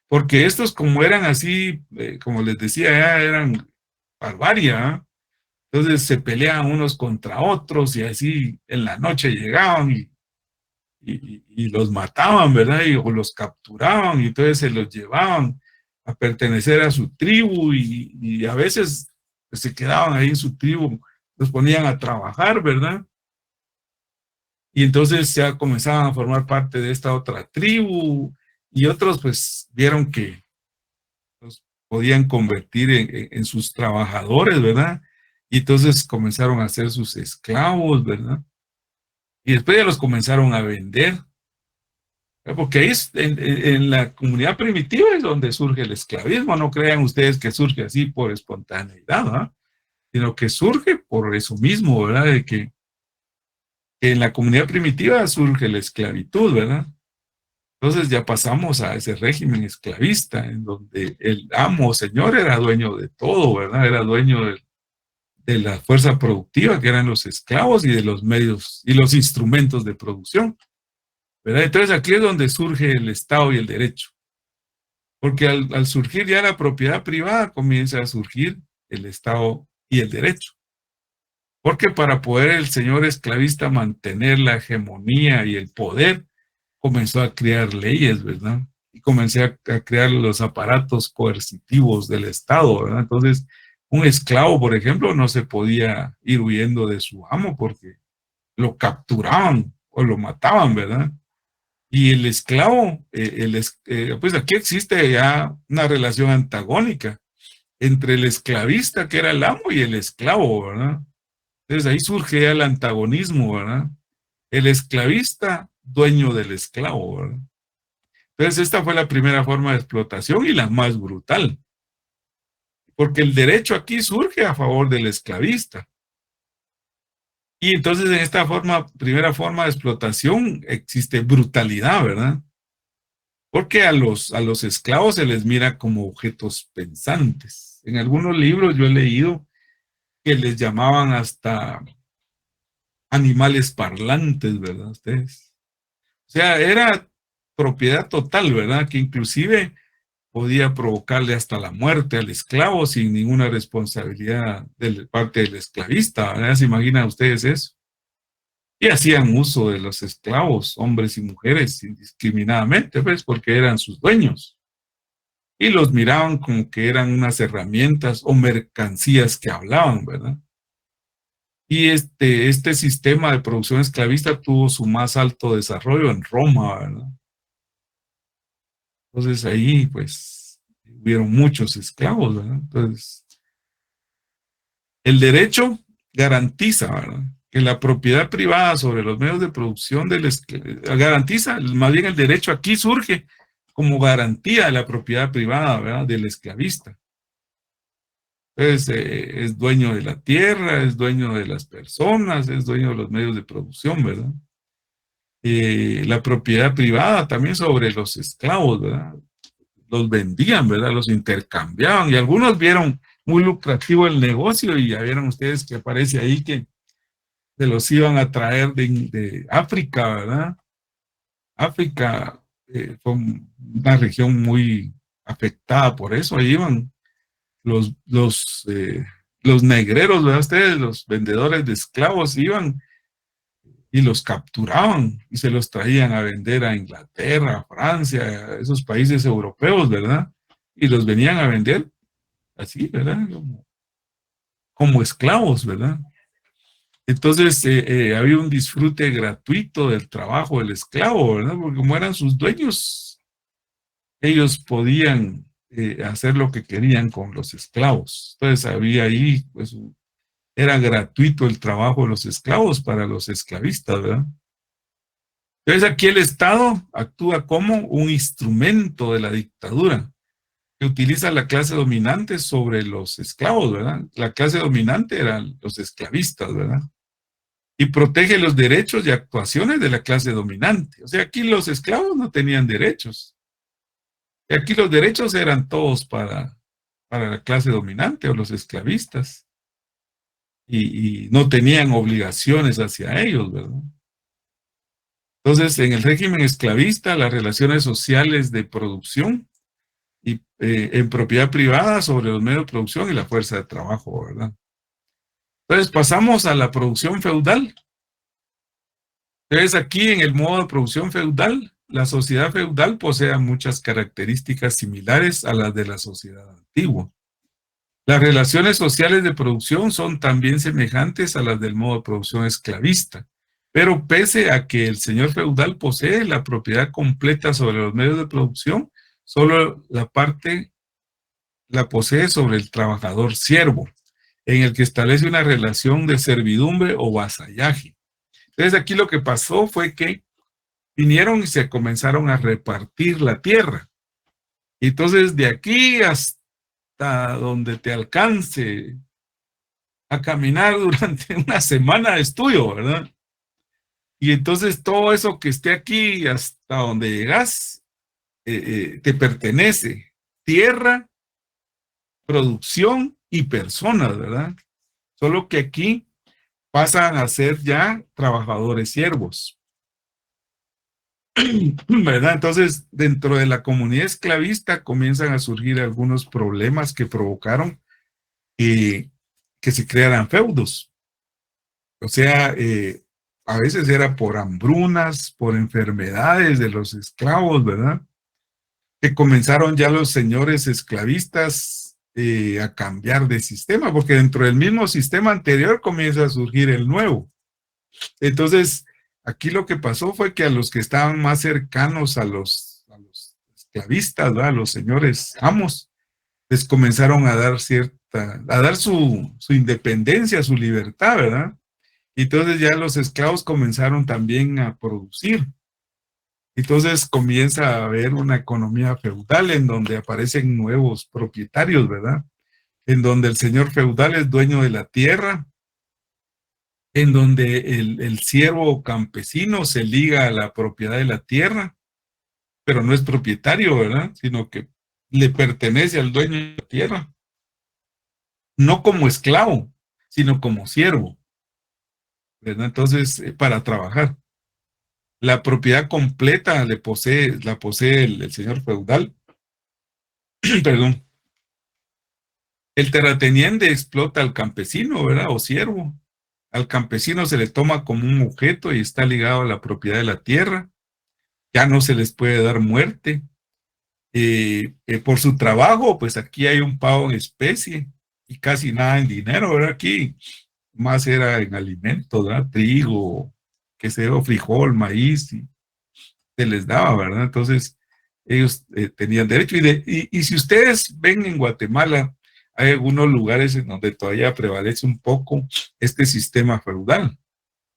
Porque estos como eran así, como les decía, ya eran barbarie, ¿eh? Entonces se peleaban unos contra otros y así en la noche llegaban y los mataban, ¿verdad? O los capturaban y entonces se los llevaban a pertenecer a su tribu y a veces se quedaban ahí en su tribu, los ponían a trabajar, ¿verdad? Y entonces ya comenzaban a formar parte de esta otra tribu y otros pues vieron que los podían convertir en sus trabajadores, ¿verdad? Y entonces comenzaron a ser sus esclavos, ¿verdad? Y después ya los comenzaron a vender, ¿verdad? Porque ahí en la comunidad primitiva es donde surge el esclavismo. No crean ustedes que surge así por espontaneidad, ¿verdad? Sino que surge por eso mismo, ¿verdad? De que en la comunidad primitiva surge la esclavitud, ¿verdad? Entonces ya pasamos a ese régimen esclavista, en donde el amo, señor, era dueño de todo, ¿verdad? Era dueño de la fuerza productiva, que eran los esclavos, y de los medios y los instrumentos de producción, ¿verdad? Entonces aquí es donde surge el Estado y el derecho. Porque al surgir ya la propiedad privada, comienza a surgir el Estado y el derecho. Porque para poder el señor esclavista mantener la hegemonía y el poder, comenzó a crear leyes, ¿verdad? Y comencé a crear los aparatos coercitivos del Estado, ¿verdad? Entonces, un esclavo, por ejemplo, no se podía ir huyendo de su amo porque lo capturaban o lo mataban, ¿verdad? Y el esclavo, pues aquí existe ya una relación antagónica entre el esclavista, que era el amo, y el esclavo, ¿verdad? Entonces ahí surge ya el antagonismo, ¿verdad? El esclavista, dueño del esclavo, ¿verdad? Entonces esta fue la primera forma de explotación y la más brutal, porque el derecho aquí surge a favor del esclavista. Y entonces en esta primera forma de explotación existe brutalidad, ¿verdad? Porque a los esclavos se les mira como objetos pensantes. En algunos libros yo he leído que les llamaban hasta animales parlantes, ¿verdad? Ustedes. O sea, era propiedad total, ¿verdad? Que inclusive podía provocarle hasta la muerte al esclavo sin ninguna responsabilidad de parte del esclavista, ¿verdad? ¿Se imaginan ustedes eso? Y hacían uso de los esclavos, hombres y mujeres, indiscriminadamente, pues, porque eran sus dueños. Y los miraban como que eran unas herramientas o mercancías que hablaban, ¿verdad? Y este sistema de producción esclavista tuvo su más alto desarrollo en Roma, ¿verdad? Entonces ahí, pues, hubieron muchos esclavos, ¿verdad? Entonces, el derecho garantiza, ¿verdad?, que la propiedad privada sobre los medios de producción garantiza, más bien el derecho aquí surge como garantía de la propiedad privada, ¿verdad?, del esclavista. Entonces, es dueño de la tierra, es dueño de las personas, es dueño de los medios de producción, ¿verdad? La propiedad privada también sobre los esclavos, ¿verdad? Los vendían, ¿verdad? Los intercambiaban y algunos vieron muy lucrativo el negocio y ya vieron ustedes que aparece ahí que se los iban a traer de África, ¿verdad? África fue una región muy afectada por eso, ahí iban los negreros, ¿verdad? Ustedes, los vendedores de esclavos iban y los capturaban y se los traían a vender a Inglaterra, a Francia, a esos países europeos, ¿verdad? Y los venían a vender así, ¿verdad? Como esclavos, ¿verdad? Entonces había un disfrute gratuito del trabajo del esclavo, ¿verdad? Porque como eran sus dueños, ellos podían hacer lo que querían con los esclavos. Entonces había ahí, pues, era gratuito el trabajo de los esclavos para los esclavistas, ¿verdad? Entonces aquí el Estado actúa como un instrumento de la dictadura que utiliza la clase dominante sobre los esclavos, ¿verdad? La clase dominante eran los esclavistas, ¿verdad? Y protege los derechos y actuaciones de la clase dominante. O sea, aquí los esclavos no tenían derechos. Y aquí los derechos eran todos para la clase dominante o los esclavistas. Y no tenían obligaciones hacia ellos, ¿verdad? Entonces, en el régimen esclavista, las relaciones sociales de producción y en propiedad privada sobre los medios de producción y la fuerza de trabajo, ¿verdad? Entonces, pasamos a la producción feudal. Entonces, aquí en el modo de producción feudal, la sociedad feudal posee muchas características similares a las de la sociedad antigua. Las relaciones sociales de producción son también semejantes a las del modo de producción esclavista, pero pese a que el señor feudal posee la propiedad completa sobre los medios de producción, solo la parte la posee sobre el trabajador siervo, en el que establece una relación de servidumbre o vasallaje. Entonces aquí lo que pasó fue que vinieron y se comenzaron a repartir la tierra. Y entonces de aquí hasta donde te alcance a caminar durante una semana de estudio, ¿verdad? Y entonces todo eso que esté aquí hasta donde llegas, te pertenece. Tierra, producción y personas, ¿verdad? Solo que aquí pasan a ser ya trabajadores siervos, ¿verdad? Entonces, dentro de la comunidad esclavista comienzan a surgir algunos problemas que provocaron que se crearan feudos. O sea, a veces era por hambrunas, por enfermedades de los esclavos, ¿verdad? Que comenzaron ya los señores esclavistas a cambiar de sistema, porque dentro del mismo sistema anterior comienza a surgir el nuevo. Entonces, aquí lo que pasó fue que a los que estaban más cercanos a los esclavistas, ¿verdad? A los señores amos, les comenzaron a dar su independencia, su libertad, ¿verdad? Y entonces ya los esclavos comenzaron también a producir. Entonces comienza a haber una economía feudal en donde aparecen nuevos propietarios, ¿verdad? En donde el señor feudal es dueño de la tierra, en donde el siervo campesino se liga a la propiedad de la tierra, pero no es propietario, ¿verdad? Sino que le pertenece al dueño de la tierra, no como esclavo, sino como siervo, ¿verdad? Entonces, para trabajar. La propiedad completa la posee el señor feudal, perdón. El terrateniente explota al campesino, ¿verdad? O siervo. Al campesino se le toma como un objeto y está ligado a la propiedad de la tierra. Ya no se les puede dar muerte. Por su trabajo, pues aquí hay un pago en especie y casi nada en dinero, ¿verdad? Aquí más era en alimentos, ¿verdad? Trigo, qué sé yo, frijol, maíz, y se les daba, ¿verdad? Entonces, ellos tenían derecho. Y si ustedes ven en Guatemala, hay algunos lugares en donde todavía prevalece un poco este sistema feudal,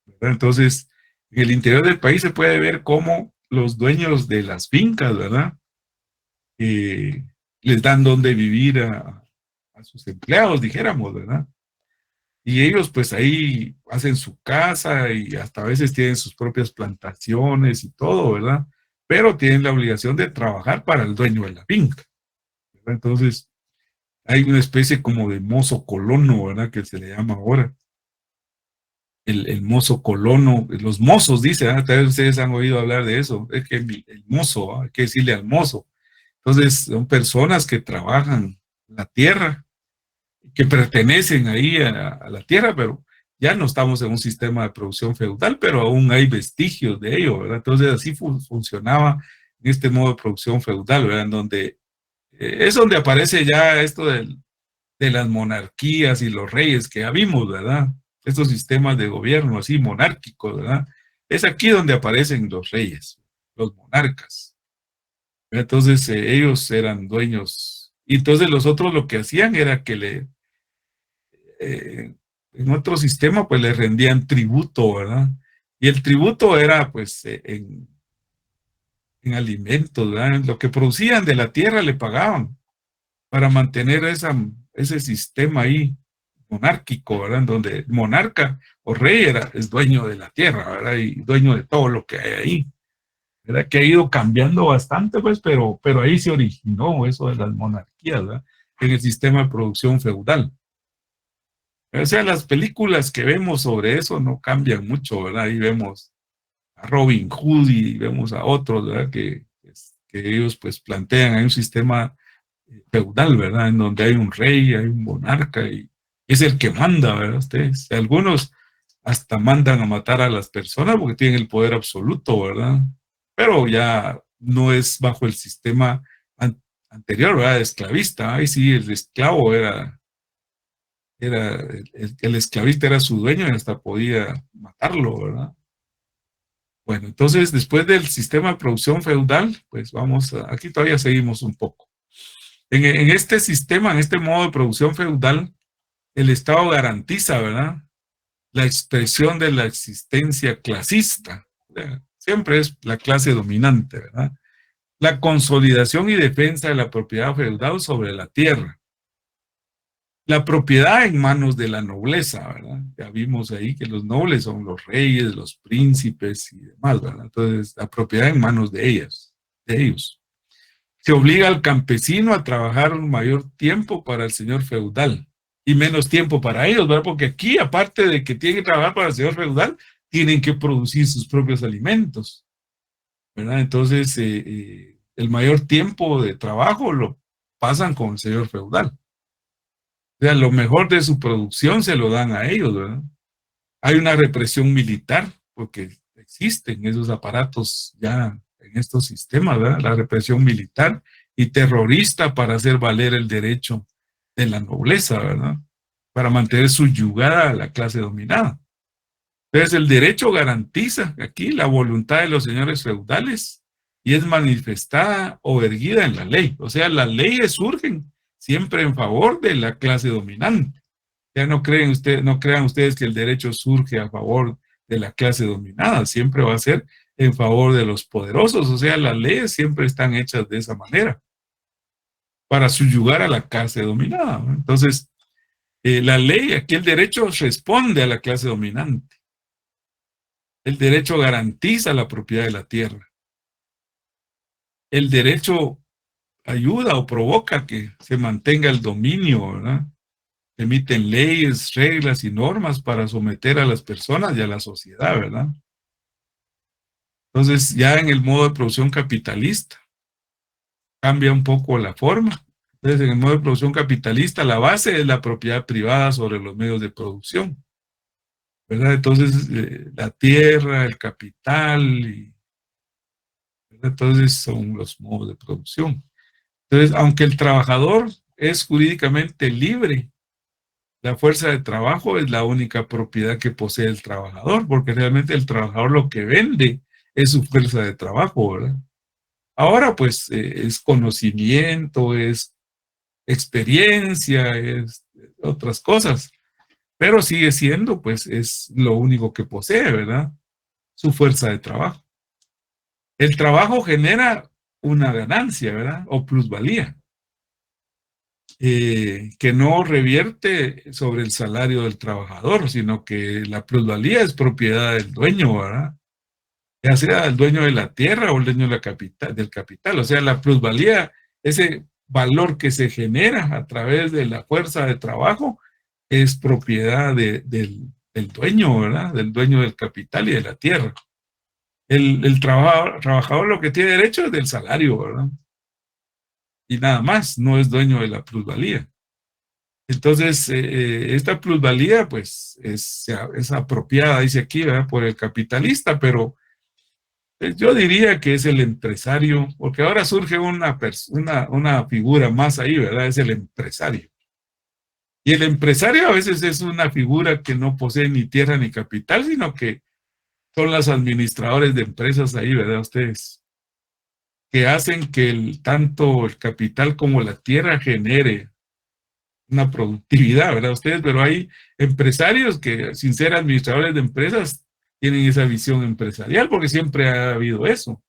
¿verdad? Entonces, en el interior del país se puede ver cómo los dueños de las fincas, ¿verdad? Les dan donde vivir a sus empleados, dijéramos, ¿verdad? Y ellos pues ahí hacen su casa y hasta a veces tienen sus propias plantaciones y todo, ¿verdad? Pero tienen la obligación de trabajar para el dueño de la finca, ¿verdad? Entonces hay una especie como de mozo colono, ¿verdad? Que se le llama ahora. El mozo colono, los mozos, dice, ¿verdad? Tal vez ustedes han oído hablar de eso, es que el mozo, ¿verdad? Hay que decirle al mozo. Entonces son personas que trabajan la tierra, que pertenecen ahí a la tierra, pero ya no estamos en un sistema de producción feudal, pero aún hay vestigios de ello, ¿verdad? Entonces así funcionaba en este modo de producción feudal, ¿verdad? En donde es donde aparece ya esto de las monarquías y los reyes que ya vimos, ¿verdad? Estos sistemas de gobierno así monárquicos, ¿verdad? Es aquí donde aparecen los reyes, los monarcas. Entonces ellos eran dueños. Y entonces los otros lo que hacían era que en otro sistema pues le rendían tributo, ¿verdad? Y el tributo era pues en alimentos, ¿verdad? Lo que producían de la tierra le pagaban para mantener ese sistema ahí monárquico, ¿verdad? En donde el monarca o rey es dueño de la tierra, ¿verdad? Y dueño de todo lo que hay ahí, ¿verdad? Que ha ido cambiando bastante, pues, pero ahí se originó eso de las monarquías, ¿verdad? En el sistema de producción feudal. O sea, las películas que vemos sobre eso no cambian mucho, ¿verdad? Ahí vemos a Robin Hood y vemos a otros, ¿verdad? Que ellos pues plantean, hay un sistema feudal, ¿verdad? En donde hay un rey, hay un monarca y es el que manda, ¿verdad? Ustedes, algunos hasta mandan a matar a las personas porque tienen el poder absoluto, ¿verdad? Pero ya no es bajo el sistema anterior, ¿verdad? Esclavista. Ahí sí, el esclavo el esclavista era su dueño y hasta podía matarlo, ¿verdad? Bueno, entonces después del sistema de producción feudal, pues aquí todavía seguimos un poco. En este sistema, en este modo de producción feudal, el Estado garantiza, ¿verdad? La expresión de la existencia clasista. Siempre es la clase dominante, ¿verdad? La consolidación y defensa de la propiedad feudal sobre la tierra. La propiedad en manos de la nobleza, ¿verdad? Ya vimos ahí que los nobles son los reyes, los príncipes y demás, ¿verdad? Entonces, la propiedad en manos de ellos. Se obliga al campesino a trabajar un mayor tiempo para el señor feudal y menos tiempo para ellos, ¿verdad? Porque aquí, aparte de que tienen que trabajar para el señor feudal, tienen que producir sus propios alimentos, ¿verdad? Entonces, el mayor tiempo de trabajo lo pasan con el señor feudal. O sea, lo mejor de su producción se lo dan a ellos, ¿verdad? Hay una represión militar, porque existen esos aparatos ya en estos sistemas, ¿verdad? La represión militar y terrorista para hacer valer el derecho de la nobleza, ¿verdad? Para mantener subyugada a la clase dominada. Entonces el derecho garantiza aquí la voluntad de los señores feudales y es manifestada o erguida en la ley. O sea, las leyes surgen siempre en favor de la clase dominante. Ya no crean ustedes que el derecho surge a favor de la clase dominada, siempre va a ser en favor de los poderosos. O sea, las leyes siempre están hechas de esa manera, para subyugar a la clase dominada, ¿no? Entonces, la ley, aquí el derecho responde a la clase dominante. El derecho garantiza la propiedad de la tierra. El derecho ayuda o provoca que se mantenga el dominio, ¿verdad? Emiten leyes, reglas y normas para someter a las personas y a la sociedad, ¿verdad? Entonces, ya en el modo de producción capitalista, cambia un poco la forma. Entonces, en el modo de producción capitalista, la base es la propiedad privada sobre los medios de producción, ¿verdad? Entonces, la tierra, el capital, ¿verdad? Entonces son los modos de producción. Entonces, aunque el trabajador es jurídicamente libre, la fuerza de trabajo es la única propiedad que posee el trabajador, porque realmente el trabajador lo que vende es su fuerza de trabajo, ¿verdad? Ahora, pues, es conocimiento, es experiencia, es otras cosas, pero sigue siendo, pues, es lo único que posee, ¿verdad? Su fuerza de trabajo. El trabajo genera una ganancia, ¿verdad? O plusvalía, que no revierte sobre el salario del trabajador, sino que la plusvalía es propiedad del dueño, ¿verdad? Ya sea el dueño de la tierra o el dueño de del capital. O sea, la plusvalía, ese valor que se genera a través de la fuerza de trabajo, es propiedad del dueño, ¿verdad? Del dueño del capital y de la tierra. El trabajador lo que tiene derecho es del salario, ¿verdad? Y nada más, no es dueño de la plusvalía. Entonces, esta plusvalía, pues, es apropiada, dice aquí, ¿verdad? Por el capitalista, pero yo diría que es el empresario, porque ahora surge una figura más ahí, ¿verdad? Es el empresario. Y el empresario a veces es una figura que no posee ni tierra ni capital, sino que son los administradores de empresas ahí, ¿verdad? Ustedes, que hacen que tanto el capital como la tierra genere una productividad, ¿verdad? Ustedes, pero hay empresarios que, sin ser administradores de empresas, tienen esa visión empresarial, porque siempre ha habido eso.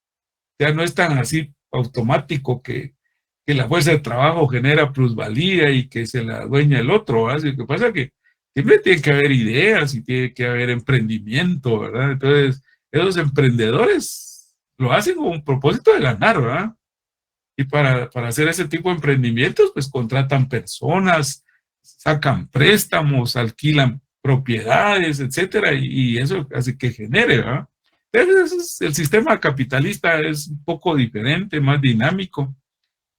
Ya no es tan así automático que la fuerza de trabajo genera plusvalía y que se la dueña el otro, ¿verdad? Lo que pasa es que siempre tiene que haber ideas y tiene que haber emprendimiento, ¿verdad? Entonces, esos emprendedores lo hacen con un propósito de ganar, ¿verdad? Y para hacer ese tipo de emprendimientos, pues contratan personas, sacan préstamos, alquilan propiedades, etcétera, y eso hace que genere, ¿verdad? Entonces, el sistema capitalista es un poco diferente, más dinámico,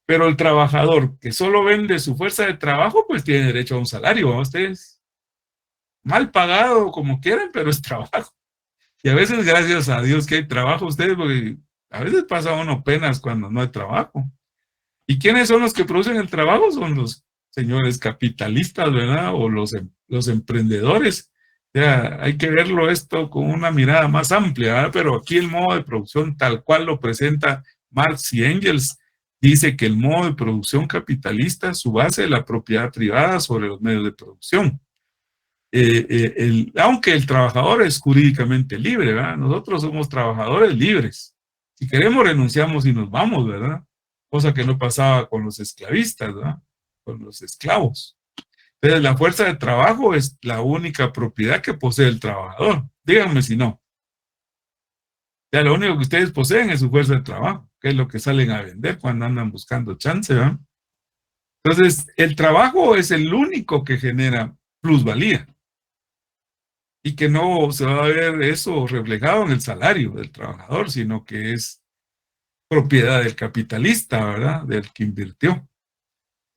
pero el trabajador que solo vende su fuerza de trabajo, pues tiene derecho a un salario, ¿no? Ustedes, mal pagado, como quieran, pero es trabajo. Y a veces, gracias a Dios que hay trabajo, ustedes, porque a veces pasa uno penas cuando no hay trabajo. ¿Y quiénes son los que producen el trabajo? Son los señores capitalistas, ¿verdad? O los emprendedores. O sea, hay que verlo esto con una mirada más amplia, ¿verdad? Pero aquí el modo de producción tal cual lo presenta Marx y Engels, dice que el modo de producción capitalista, su base es la propiedad privada sobre los medios de producción. Aunque el trabajador es jurídicamente libre, ¿verdad? Nosotros somos trabajadores libres. Si queremos renunciamos y nos vamos, ¿verdad? Cosa que no pasaba con los esclavistas, ¿verdad? Con los esclavos. Entonces, la fuerza de trabajo es la única propiedad que posee el trabajador. Díganme si no. Ya lo único que ustedes poseen es su fuerza de trabajo, que es lo que salen a vender cuando andan buscando chance, ¿verdad? Entonces, el trabajo es el único que genera plusvalía. Y que no se va a ver eso reflejado en el salario del trabajador, sino que es propiedad del capitalista, ¿verdad? Del que invirtió.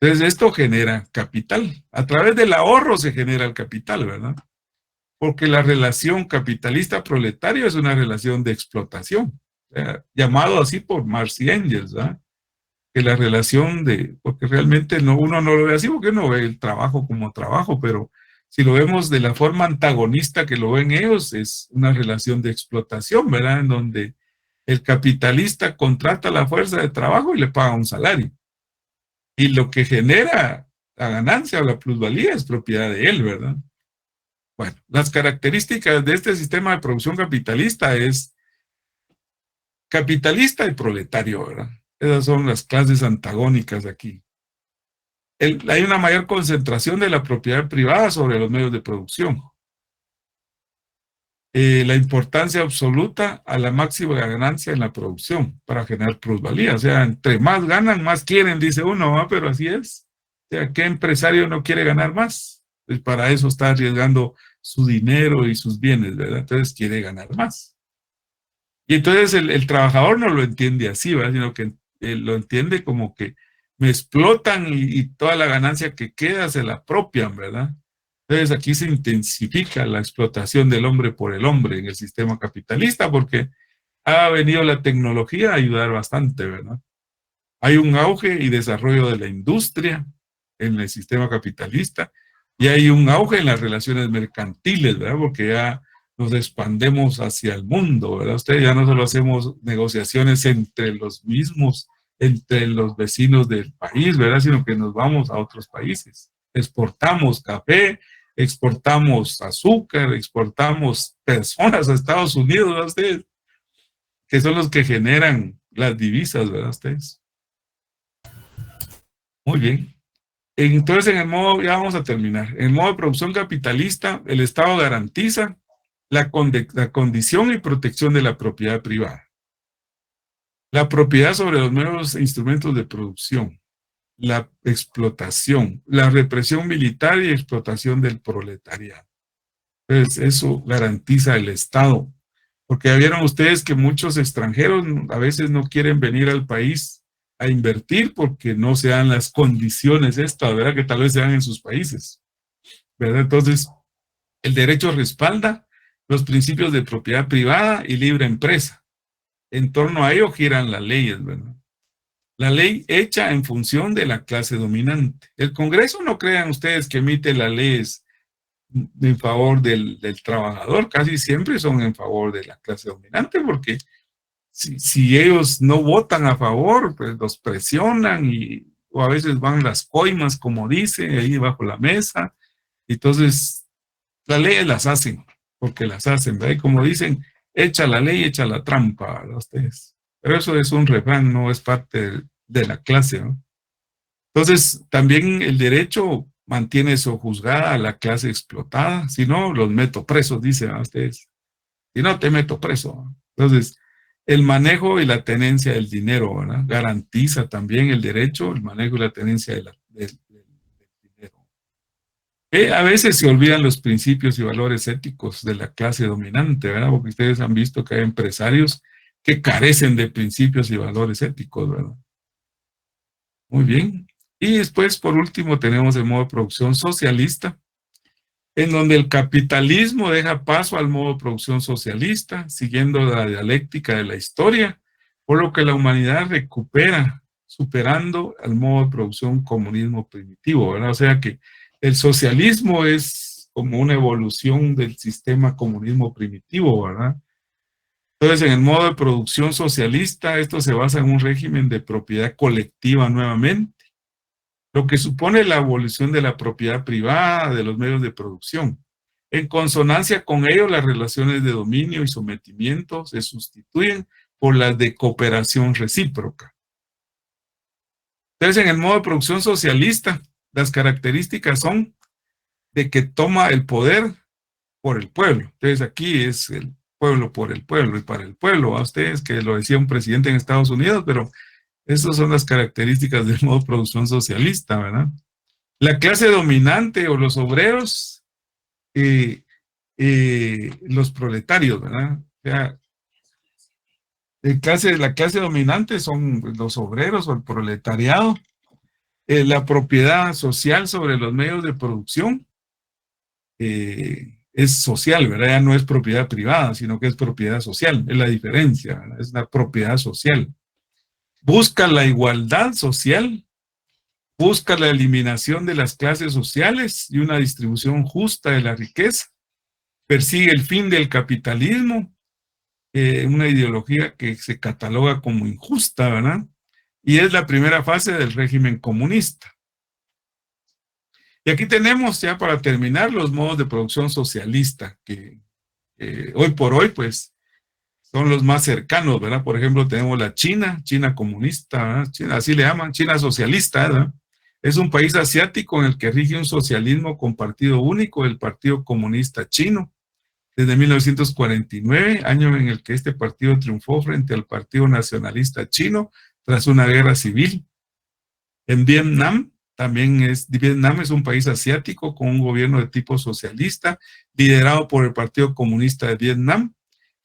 Entonces, esto genera capital. A través del ahorro se genera el capital, ¿verdad? Porque la relación capitalista-proletario es una relación de explotación, llamado así por Marx y Engels, ¿verdad? Que la relación porque realmente uno no lo ve así porque uno ve el trabajo como trabajo, pero si lo vemos de la forma antagonista que lo ven ellos, es una relación de explotación, ¿verdad? En donde el capitalista contrata la fuerza de trabajo y le paga un salario. Y lo que genera la ganancia o la plusvalía es propiedad de él, ¿verdad? Bueno, las características de este sistema de producción capitalista es capitalista y proletario, ¿verdad? Esas son las clases antagónicas aquí. Hay una mayor concentración de la propiedad privada sobre los medios de producción. La importancia absoluta a la máxima ganancia en la producción para generar plusvalía. O sea, entre más ganan, más quieren, dice uno, ¿no? Pero así es. O sea, ¿qué empresario no quiere ganar más? Pues para eso está arriesgando su dinero y sus bienes, ¿verdad? Entonces quiere ganar más. Y entonces el trabajador no lo entiende así, ¿verdad? Sino que lo entiende como que me explotan y toda la ganancia que queda se la apropian, ¿verdad? Entonces aquí se intensifica la explotación del hombre por el hombre en el sistema capitalista porque ha venido la tecnología a ayudar bastante, ¿verdad? Hay un auge y desarrollo de la industria en el sistema capitalista y hay un auge en las relaciones mercantiles, ¿verdad? Porque ya nos expandemos hacia el mundo, ¿verdad? Ustedes ya no solo hacemos negociaciones entre los mismos, entre los vecinos del país, ¿verdad? Sino que nos vamos a otros países. Exportamos café, exportamos azúcar, exportamos personas a Estados Unidos, ¿verdad ustedes? Que son los que generan las divisas, ¿verdad ustedes? Muy bien. Entonces, en el modo, ya vamos a terminar. En el modo de producción capitalista, el Estado garantiza la condición y protección de la propiedad privada. La propiedad sobre los nuevos instrumentos de producción, la explotación, la represión militar y explotación del proletariado. Entonces, eso garantiza el Estado. Porque ya vieron ustedes que muchos extranjeros a veces no quieren venir al país a invertir porque no se dan las condiciones estas, ¿verdad? Que tal vez se dan en sus países, ¿verdad? Entonces, el derecho respalda los principios de propiedad privada y libre empresa. En torno a ello giran las leyes, ¿verdad? La ley hecha en función de la clase dominante. El Congreso, no crean ustedes que emite las leyes en favor del trabajador, casi siempre son en favor de la clase dominante, porque si ellos no votan a favor, pues los presionan o a veces van las coimas, como dice, ahí bajo la mesa. Entonces, las leyes las hacen, porque las hacen, ¿verdad? Y como dicen, echa la ley, echa la trampa, ¿verdad? Ustedes. Pero eso es un refrán, no es parte de la clase, ¿no? Entonces, también el derecho mantiene sojuzgada a la clase explotada, si no, los meto presos, dicen a ustedes. Si no, te meto preso. Entonces, el manejo y la tenencia del dinero, ¿verdad? Garantiza también el derecho, el manejo y la tenencia del dinero. A veces se olvidan los principios y valores éticos de la clase dominante, ¿verdad? Porque ustedes han visto que hay empresarios que carecen de principios y valores éticos, ¿verdad? Muy bien. Y después, por último, tenemos el modo de producción socialista, en donde el capitalismo deja paso al modo de producción socialista, siguiendo la dialéctica de la historia, por lo que la humanidad recupera, superando al modo de producción comunismo primitivo, ¿verdad? O sea que el socialismo es como una evolución del sistema comunismo primitivo, ¿verdad? Entonces, en el modo de producción socialista, esto se basa en un régimen de propiedad colectiva nuevamente, lo que supone la abolición de la propiedad privada de los medios de producción. En consonancia con ello, las relaciones de dominio y sometimiento se sustituyen por las de cooperación recíproca. Entonces, en el modo de producción socialista, las características son de que toma el poder por el pueblo. Entonces, aquí es el pueblo por el pueblo y para el pueblo. A ustedes que lo decía un presidente en Estados Unidos, pero esas son las características del modo de producción socialista, ¿verdad? La clase dominante o los obreros, los proletarios, ¿verdad? O sea, la clase dominante son los obreros o el proletariado. La propiedad social sobre los medios de producción es social, ¿verdad? Ya no es propiedad privada, sino que es propiedad social. Es la diferencia, ¿verdad? Es la propiedad social. Busca la igualdad social busca la eliminación de las clases sociales y una distribución justa de la riqueza, persigue el fin del capitalismo, una ideología que se cataloga como injusta, ¿verdad? Y es la primera fase del régimen comunista. Y aquí tenemos ya para terminar los modos de producción socialista que hoy por hoy pues son los más cercanos, ¿verdad? Por ejemplo, tenemos la China comunista, ¿verdad? China, así le llaman, China socialista, ¿verdad? Es un país asiático en el que rige un socialismo con partido único, el Partido Comunista Chino, desde 1949, año en el que este partido triunfó frente al Partido Nacionalista Chino tras una guerra civil. En Vietnam, Vietnam es un país asiático con un gobierno de tipo socialista, liderado por el Partido Comunista de Vietnam,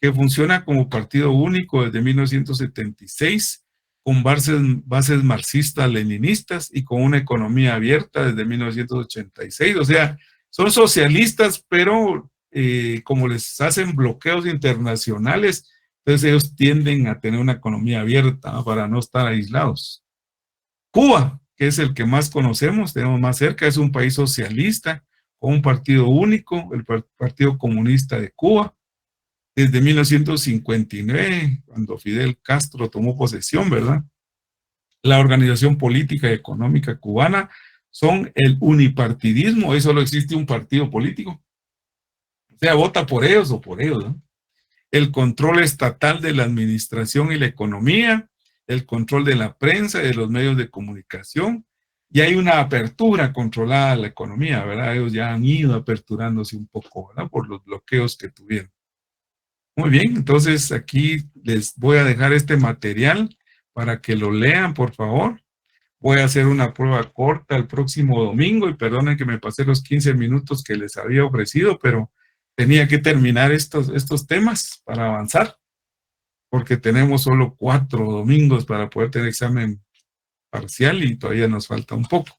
que funciona como partido único desde 1976, con bases marxistas-leninistas y con una economía abierta desde 1986. O sea, son socialistas, pero como les hacen bloqueos internacionales, entonces ellos tienden a tener una economía abierta, ¿no? Para no estar aislados. Cuba, que es el que más conocemos, tenemos más cerca, es un país socialista con un partido único, el Partido Comunista de Cuba. Desde 1959, cuando Fidel Castro tomó posesión, ¿verdad? La organización política y económica cubana son el unipartidismo, ahí solo existe un partido político. O sea, vota por ellos o por ellos, ¿no? El control estatal de la administración y la economía, el control de la prensa y de los medios de comunicación, y hay una apertura controlada a la economía, ¿verdad? Ellos ya han ido aperturándose un poco, ¿verdad? Por los bloqueos que tuvieron. Muy bien, entonces aquí les voy a dejar este material para que lo lean, por favor. Voy a hacer una prueba corta el próximo domingo y perdonen que me pasé los 15 minutos que les había ofrecido, pero tenía que terminar estos temas para avanzar, porque tenemos solo 4 domingos para poder tener examen parcial y todavía nos falta un poco.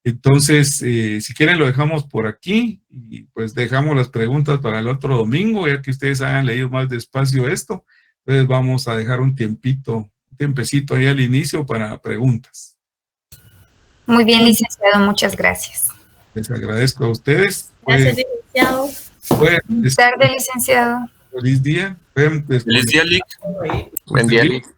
Entonces, si quieren lo dejamos por aquí y pues dejamos las preguntas para el otro domingo, ya que ustedes hayan leído más despacio esto. Entonces vamos a dejar un tiempecito ahí al inicio para preguntas. Muy bien, licenciado, muchas gracias. Les agradezco a ustedes. Gracias, licenciado. Buenas tardes, licenciado. Feliz día. Feliz día, Lic. Buen día, Lic.